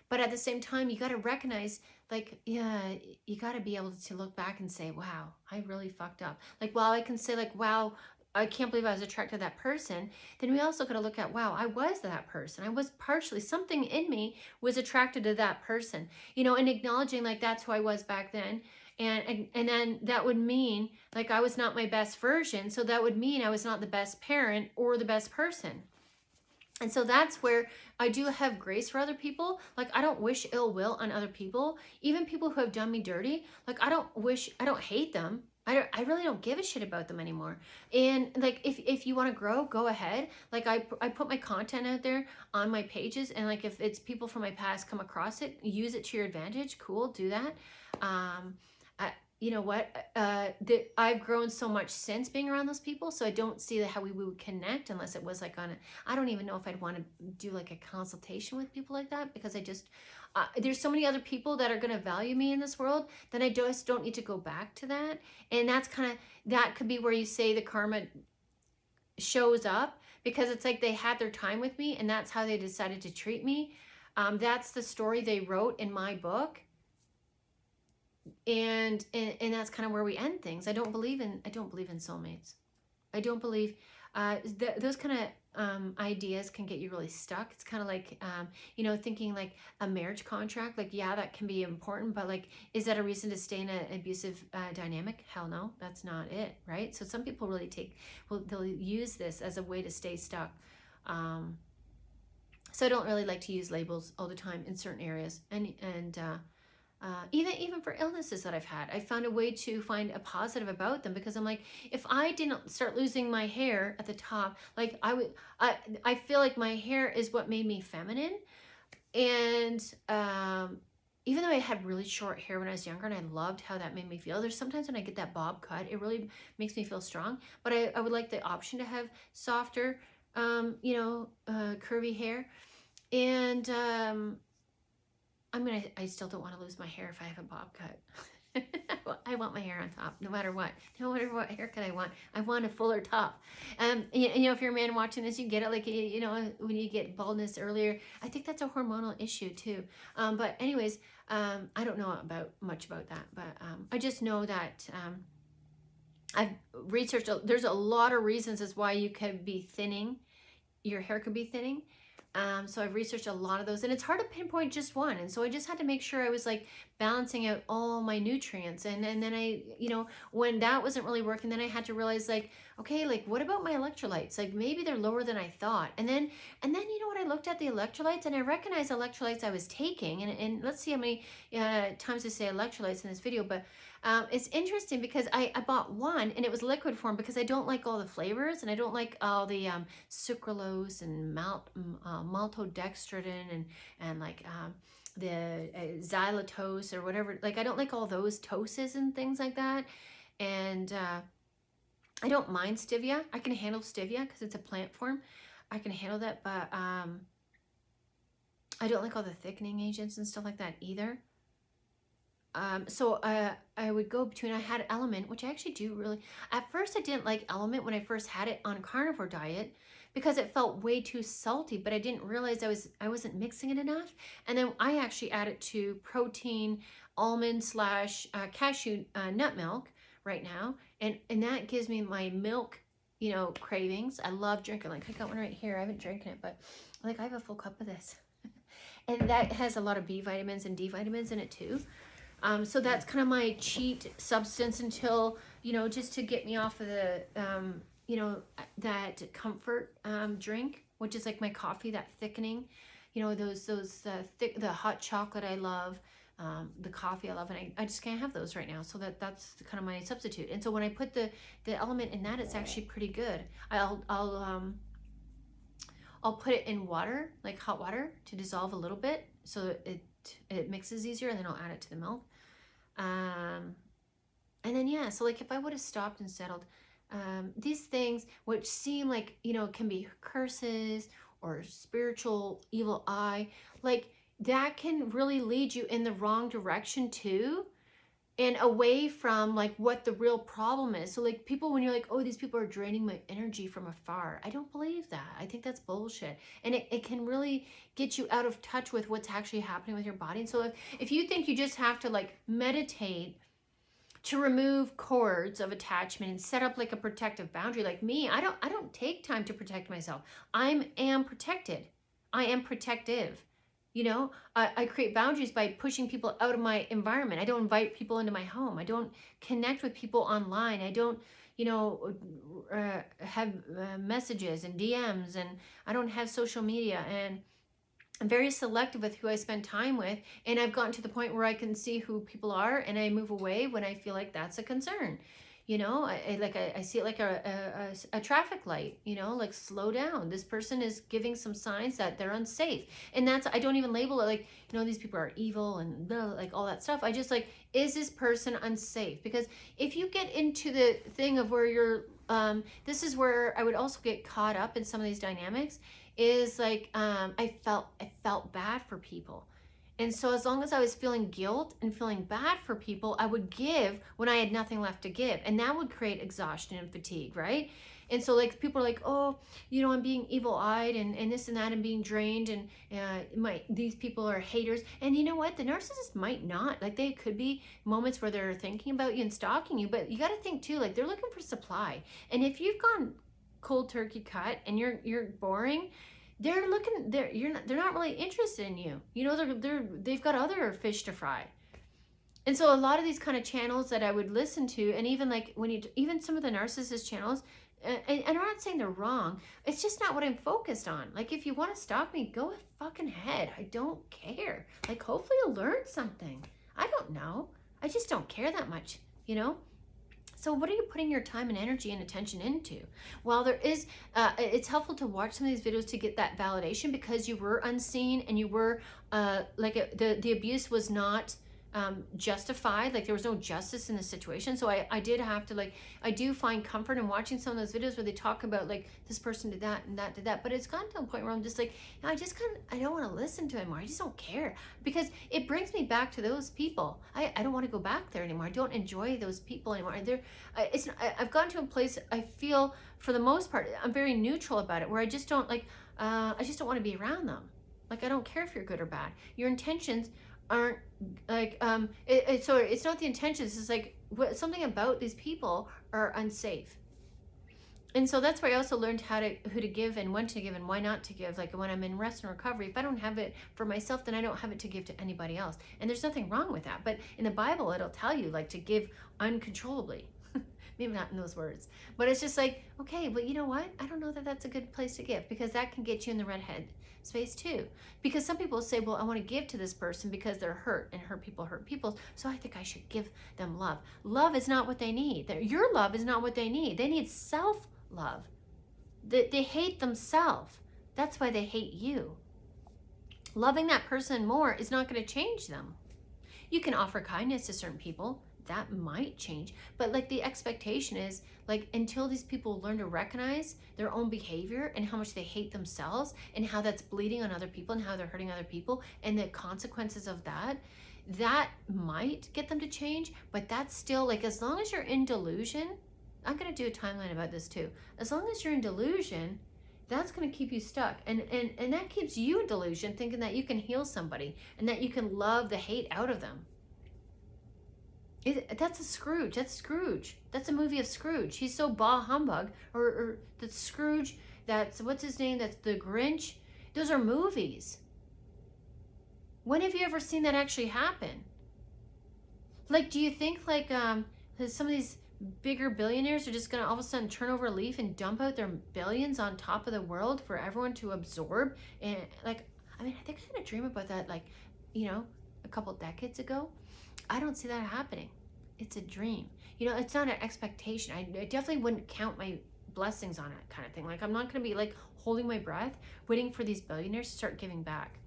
but at the same time, you got to recognize, like, yeah, you got to be able to look back and say, wow, I really fucked up. Like, while I can say, like, wow, I can't believe I was attracted to that person, then we also got to look at, wow, I was that person. I was partially, something in me was attracted to that person, and acknowledging, like, that's who I was back then. And then that would mean, like, I was not my best version. So that would mean I was not the best parent or the best person. And so that's where I do have grace for other people. Like, I don't wish ill will on other people, even people who have done me dirty. Like, I don't hate them. I really don't give a shit about them anymore. And like, if you want to grow, go ahead. Like, I put my content out there on my pages, and like, if it's people from my past come across it, use it to your advantage. Cool, do that. You know what? I've grown so much since being around those people, so I don't see how we would connect unless it was like on a. I don't even know if I'd want to do like a consultation with people like that, because I just there's so many other people that are going to value me in this world that I just don't need to go back to that. And that's that could be where you say the karma shows up, because it's like they had their time with me, and that's how they decided to treat me. That's the story they wrote in my book. And that's kind of where we end things. I don't believe in soulmates. I don't believe those kind of ideas can get you really stuck. It's kind of like thinking like a marriage contract. Like, yeah, that can be important, but like, is that a reason to stay in an abusive dynamic? Hell no, that's not it, right? So some people really they'll use this as a way to stay stuck. So I don't really like to use labels all the time in certain areas, and even for illnesses that I've had, I found a way to find a positive about them, because I'm like, if I didn't start losing my hair at the top, like I feel like my hair is what made me feminine. And even though I had really short hair when I was younger, and I loved how that made me feel, there's sometimes when I get that bob cut, it really makes me feel strong. But I would like the option to have softer, curvy hair. And I still don't want to lose my hair if I have a bob cut. I want my hair on top, no matter what. No matter what haircut I want. I want a fuller top. If you're a man watching this, you get it. Like, when you get baldness earlier, I think that's a hormonal issue too. But anyways, I don't know much about that. But I just know that I've researched. There's a lot of reasons as why you could be thinning. Your hair could be thinning. So I've researched a lot of those, and it's hard to pinpoint just one. And so I just had to make sure I was like balancing out all my nutrients. And then I, when that wasn't really working, then I had to realize, like, okay, like, what about my electrolytes? Like, maybe they're lower than I thought. And then I looked at the electrolytes, and I recognized electrolytes I was taking. And let's see how many times I say electrolytes in this video, but it's interesting because I bought one, and it was liquid form, because I don't like all the flavors, and I don't like all the sucralose and maltodextrin and like the xylitose or whatever. Like, I don't like all those toses and things like that. And I don't mind stevia. I can handle stevia because it's a plant form. I can handle that, but I don't like all the thickening agents and stuff like that either. I would go between, I had Element, which I actually do really, at first I didn't like Element when I first had it on carnivore diet because it felt way too salty, but I didn't realize I wasn't mixing it enough. And then I actually added to protein almond slash cashew nut milk right now. And that gives me my milk, you know, cravings. I love drinking, like I got one right here. I haven't drinking it, but like I have a full cup of this. And that has a lot of B vitamins and D vitamins in it too. So that's kind of my cheat substance until, you know, just to get me off of the, you know, that comfort drink, which is like my coffee, that thickening, you know, those thick, the hot chocolate I love, the coffee I love, and I just can't have those right now. So that's kind of my substitute. And so when I put the Element in that, it's actually pretty good. I'll put it in water, like hot water, to dissolve a little bit so it mixes easier, and then I'll add it to the milk. And then, yeah, so like if I would have stopped and settled, these things which seem like, you know, can be curses or spiritual evil eye, like that can really lead you in the wrong direction too, and away from like what the real problem is. So like people, when you're like, oh, these people are draining my energy from afar, I don't believe that. I think that's bullshit. And it can really get you out of touch with what's actually happening with your body. And so if you think you just have to like meditate to remove cords of attachment and set up like a protective boundary, like me, I don't take time to protect myself. I am protected. I am protective. You know, I create boundaries by pushing people out of my environment. I don't invite people into my home. I don't connect with people online. I don't, you know, have messages and DMs, and I don't have social media, and I'm very selective with who I spend time with. And I've gotten to the point where I can see who people are, and I move away when I feel like that's a concern. You know, I see it like a traffic light, you know, like slow down. This person is giving some signs that they're unsafe. And that's, I don't even label it like, you know, these people are evil and like all that stuff. I just like, is this person unsafe? Because if you get into the thing of where you're, this is where I would also get caught up in some of these dynamics, is like, I felt bad for people. And so as long as I was feeling guilt and feeling bad for people, I would give when I had nothing left to give. And that would create exhaustion and fatigue, right? And so like people are like, oh, you know, I'm being evil-eyed and this and that and being drained, and these people are haters. And you know what? The narcissist might not. Like they could be moments where they're thinking about you and stalking you, but you got to think too, like they're looking for supply. And if you've gone cold turkey cut and you're boring, they're not really interested in you. You know, they've got other fish to fry. And so a lot of these kind of channels that I would listen to, and even like even some of the narcissist channels, and I'm not saying they're wrong, it's just not what I'm focused on. Like if you want to stalk me, go fucking ahead. I don't care. Like hopefully you'll learn something. I don't know. I just don't care that much, you know? So what are you putting your time and energy and attention into? Well, there is, it's helpful to watch some of these videos to get that validation, because you were unseen and you were, the abuse was not justified. Like there was no justice in the situation. So I did have to, like, I do find comfort in watching some of those videos where they talk about like this person did that and that did that, but it's gotten to a point where I'm just like, I don't want to listen to it anymore. I just don't care, because it brings me back to those people. I don't want to go back there anymore. I don't enjoy those people anymore. I've gotten to a place, I feel for the most part, I'm very neutral about it, where I just don't like, I just don't want to be around them. Like I don't care if you're good or bad. Your intentions aren't like so it's not the intentions, it's like something about these people are unsafe. And so that's where I also learned who to give and when to give and why not to give. Like when I'm in rest and recovery, if I don't have it for myself, then I don't have it to give to anybody else. And there's nothing wrong with that. But in the Bible, it'll tell you like to give uncontrollably. Maybe not in those words, but it's just like, okay, but you know what? I don't know that that's a good place to give, because that can get you in the redhead space too. Because some people say, well, I want to give to this person because they're hurt, and hurt people, so I think I should give them love. Love is not what they need. Your love is not what they need. They need self-love. They hate themselves. That's why they hate you. Loving that person more is not going to change them. You can offer kindness to certain people. That might change, but like the expectation is like, until these people learn to recognize their own behavior and how much they hate themselves and how that's bleeding on other people and how they're hurting other people and the consequences of that, that might get them to change, but that's still like, as long as you're in delusion, I'm going to do a timeline about this too. As long as you're in delusion, that's going to keep you stuck. And that keeps you in delusion, thinking that you can heal somebody and that you can love the hate out of them. That's a Scrooge. That's Scrooge. That's a movie of Scrooge. He's so bah humbug. Or that's Scrooge. That's, what's his name? That's the Grinch. Those are movies. When have you ever seen that actually happen? Like, do you think like some of these bigger billionaires are just going to all of a sudden turn over a leaf and dump out their billions on top of the world for everyone to absorb? And like, I mean, I think I had a dream about that, like, you know, a couple decades ago. I don't see that happening. It's a dream. You know, it's not an expectation. I definitely wouldn't count my blessings on it, kind of thing. Like, I'm not going to be like holding my breath, waiting for these billionaires to start giving back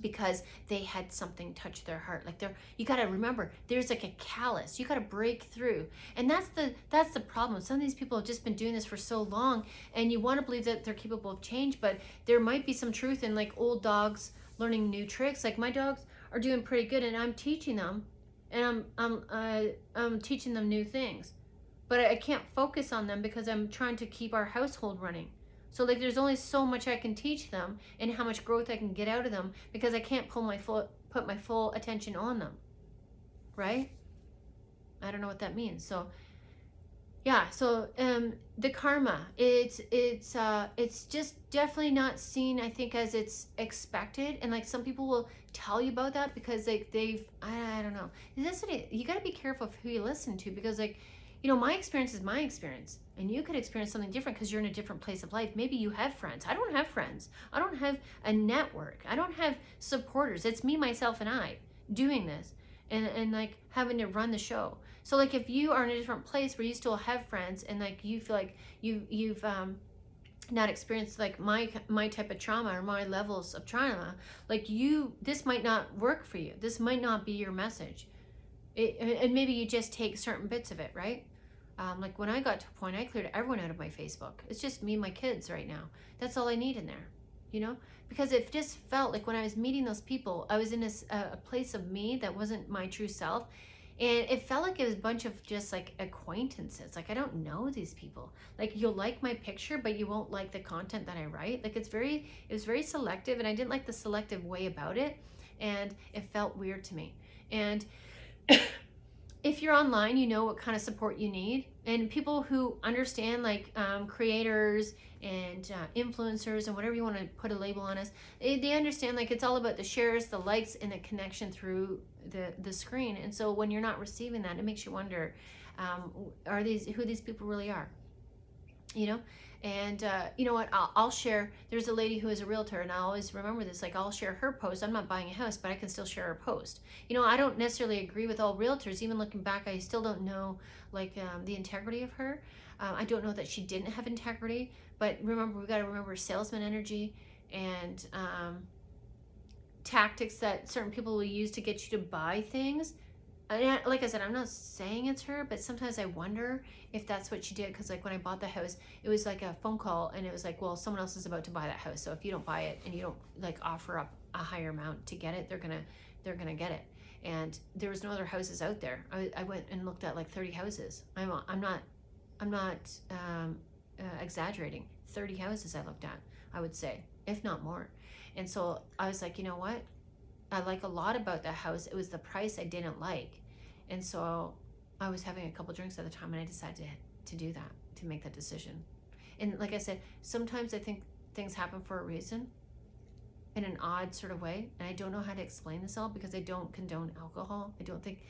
because they had something touch their heart. Like, you got to remember, there's like a callus. You got to break through. And that's the problem. Some of these people have just been doing this for so long, and you want to believe that they're capable of change, but there might be some truth in like old dogs learning new tricks. Like, my dogs are doing pretty good, and I'm teaching them, and I'm teaching them new things, but I can't focus on them because I'm trying to keep our household running. So like, there's only so much I can teach them and how much growth I can get out of them, because I can't put my full attention on them, right? I don't know what that means. So yeah, so the karma, it's just definitely not seen, I think, as it's expected. And like, some people will tell you about that because they've I don't know. You got to be careful of who you listen to, because like, you know, my experience is my experience, and you could experience something different because you're in a different place of life. Maybe you have friends. I don't have friends. I don't have a network. I don't have supporters. It's me, myself, and I doing this, and like having to run the show. So like, if you are in a different place where you still have friends, and like you feel like you've not experienced like my type of trauma or my levels of trauma, like this might not work for you. This might not be your message. And maybe you just take certain bits of it, right? Like, when I got to a point, I cleared everyone out of my Facebook. It's just me and my kids right now. That's all I need in there, you know? Because it just felt like when I was meeting those people, I was in a place of me that wasn't my true self. And it felt like it was a bunch of just like acquaintances. Like, I don't know these people. Like, you'll like my picture, but you won't like the content that I write. Like, it was very selective, and I didn't like the selective way about it. And it felt weird to me. And if you're online, you know what kind of support you need. And people who understand, like creators and influencers and whatever you want to put a label on us, they understand like it's all about the shares, the likes, and the connection through the screen. And so when you're not receiving that, it makes you wonder, who these people really are, you know? And you know what, I'll share, there's a lady who is a realtor, and I always remember this, like, I'll share her post. I'm not buying a house, but I can still share her post. You know, I don't necessarily agree with all realtors. Even looking back, I still don't know like the integrity of her. I don't know that she didn't have integrity, but remember, we got to remember salesman energy and tactics that certain people will use to get you to buy things. And like I said, I'm not saying it's her, but sometimes I wonder if that's what she did. Because like, when I bought the house, it was like a phone call, and it was like, well, someone else is about to buy that house, so if you don't buy it and you don't like offer up a higher amount to get it, they're gonna get it. And there was no other houses out there. I went and looked at like 30 houses. I'm not exaggerating. 30 houses I looked at, I would say, if not more. And so I was like, you know what? I like a lot about that house. It was the price I didn't like. And so I was having a couple drinks at the time, and I decided to do that, to make that decision. And like I said, sometimes I think things happen for a reason in an odd sort of way. And I don't know how to explain this all, because I don't condone alcohol. I don't think,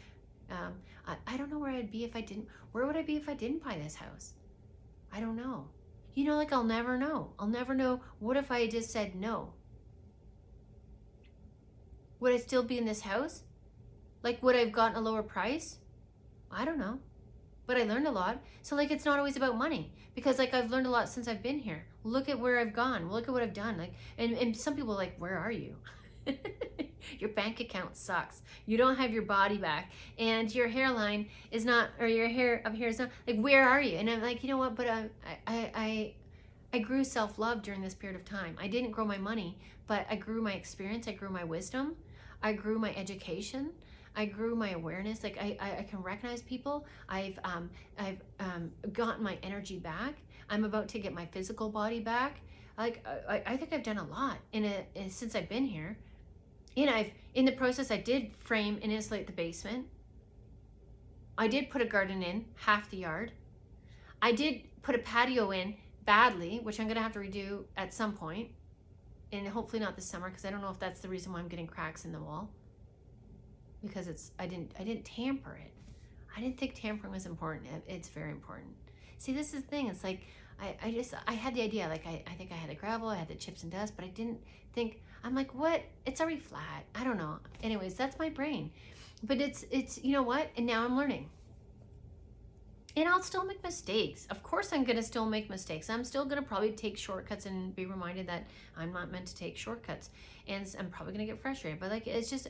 I don't know where I'd be if I didn't, where would I be if I didn't buy this house? I don't know. You know, like, I'll never know. I'll never know. What if I just said no? Would I still be in this house? Like, would I have gotten a lower price? I don't know. But I learned a lot. So like, it's not always about money, because like, I've learned a lot since I've been here. Look at where I've gone. Look at what I've done. Like, and some people are like, where are you? Your bank account sucks. You don't have your body back, and your hairline is not, or your hair up here is not, like, where are you? And I'm like, you know what? But I grew self-love during this period of time. I didn't grow my money, but I grew my experience. I grew my wisdom. I grew my education. I grew my awareness. Like I can recognize people. I've gotten my energy back. I'm about to get my physical body back. Like I think I've done a lot since I've been here. And in the process, I did frame and insulate the basement. I did put a garden in half the yard. I did put a patio in badly, which I'm gonna have to redo at some point, and hopefully not this summer, because I don't know if that's the reason why I'm getting cracks in the wall, because I didn't tamper it. I didn't think tampering was important. It's very important. See, this is the thing. It's like I had the idea. Like I think I had the gravel, I had the chips and dust, but I didn't think. I'm like, what? It's already flat. I don't know. Anyways, that's my brain. But it's you know what? And now I'm learning. And I'll still make mistakes. Of course I'm gonna still make mistakes. I'm still gonna probably take shortcuts and be reminded that I'm not meant to take shortcuts. And I'm probably gonna get frustrated. But like it's just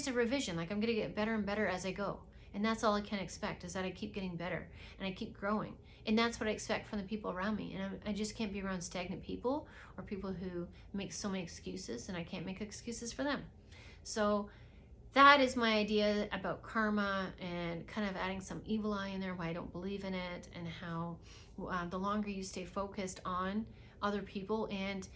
a revision. Like I'm gonna get better and better as I go. And that's all I can expect, is that I keep getting better and I keep growing. And that's what I expect from the people around me. And I just can't be around stagnant people or people who make so many excuses, and I can't make excuses for them. So that is my idea about karma, and kind of adding some evil eye in there, why I don't believe in it, and how the longer you stay focused on other people, and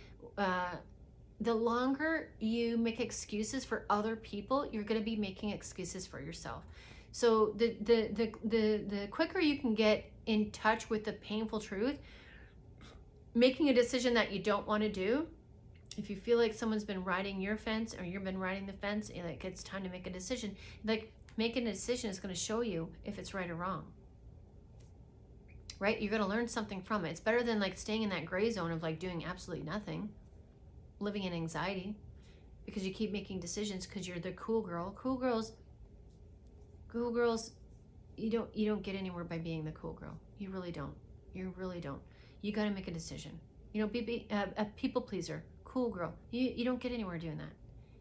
the longer you make excuses for other people, you're going to be making excuses for yourself. So the quicker you can get in touch with the painful truth, making a decision that you don't want to do. If you feel like someone's been riding your fence, or you've been riding the fence, and like it's time to make a decision, like making a decision is going to show you if it's right or wrong. Right? You're going to learn something from it. It's better than like staying in that gray zone of like doing absolutely nothing, living in anxiety because you keep making decisions because you're the cool girl. Cool girls, you don't get anywhere by being the cool girl. You really don't. You really don't. You got to make a decision. You know, be a people pleaser, cool girl. You don't get anywhere doing that.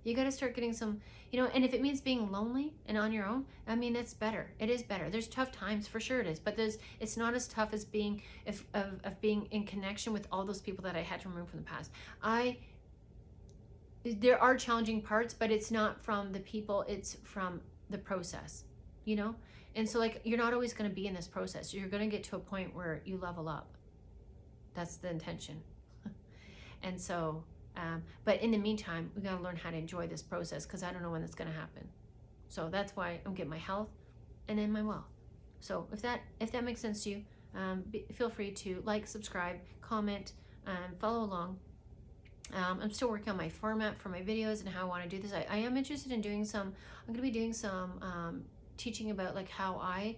You got to start getting some, you know, and if it means being lonely and on your own, I mean, that's better. It is better. There's tough times, for sure it is, but it's not as tough as being, of being in connection with all those people that I had to remove from the past. There are challenging parts, but it's not from the people, it's from the process, you know? And so like, you're not always going to be in this process. You're going to get to a point where you level up. That's the intention. And so, but in the meantime, we got to learn how to enjoy this process, because I don't know when it's going to happen. So that's why I'm getting my health and then my wealth. So if that makes sense to you, feel free to like, subscribe, comment, follow along. I'm still working on my format for my videos and how I want to do this. I am interested in doing some, I'm going to be doing some teaching about like how I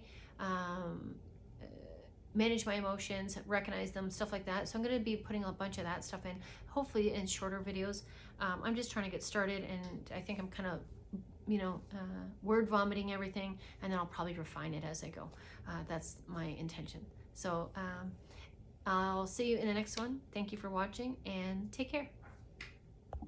manage my emotions, recognize them, stuff like that. So I'm going to be putting a bunch of that stuff in, hopefully in shorter videos. I'm just trying to get started, and I think I'm kind of, you know, word vomiting everything, and then I'll probably refine it as I go. That's my intention. So I'll see you in the next one. Thank you for watching, and take care.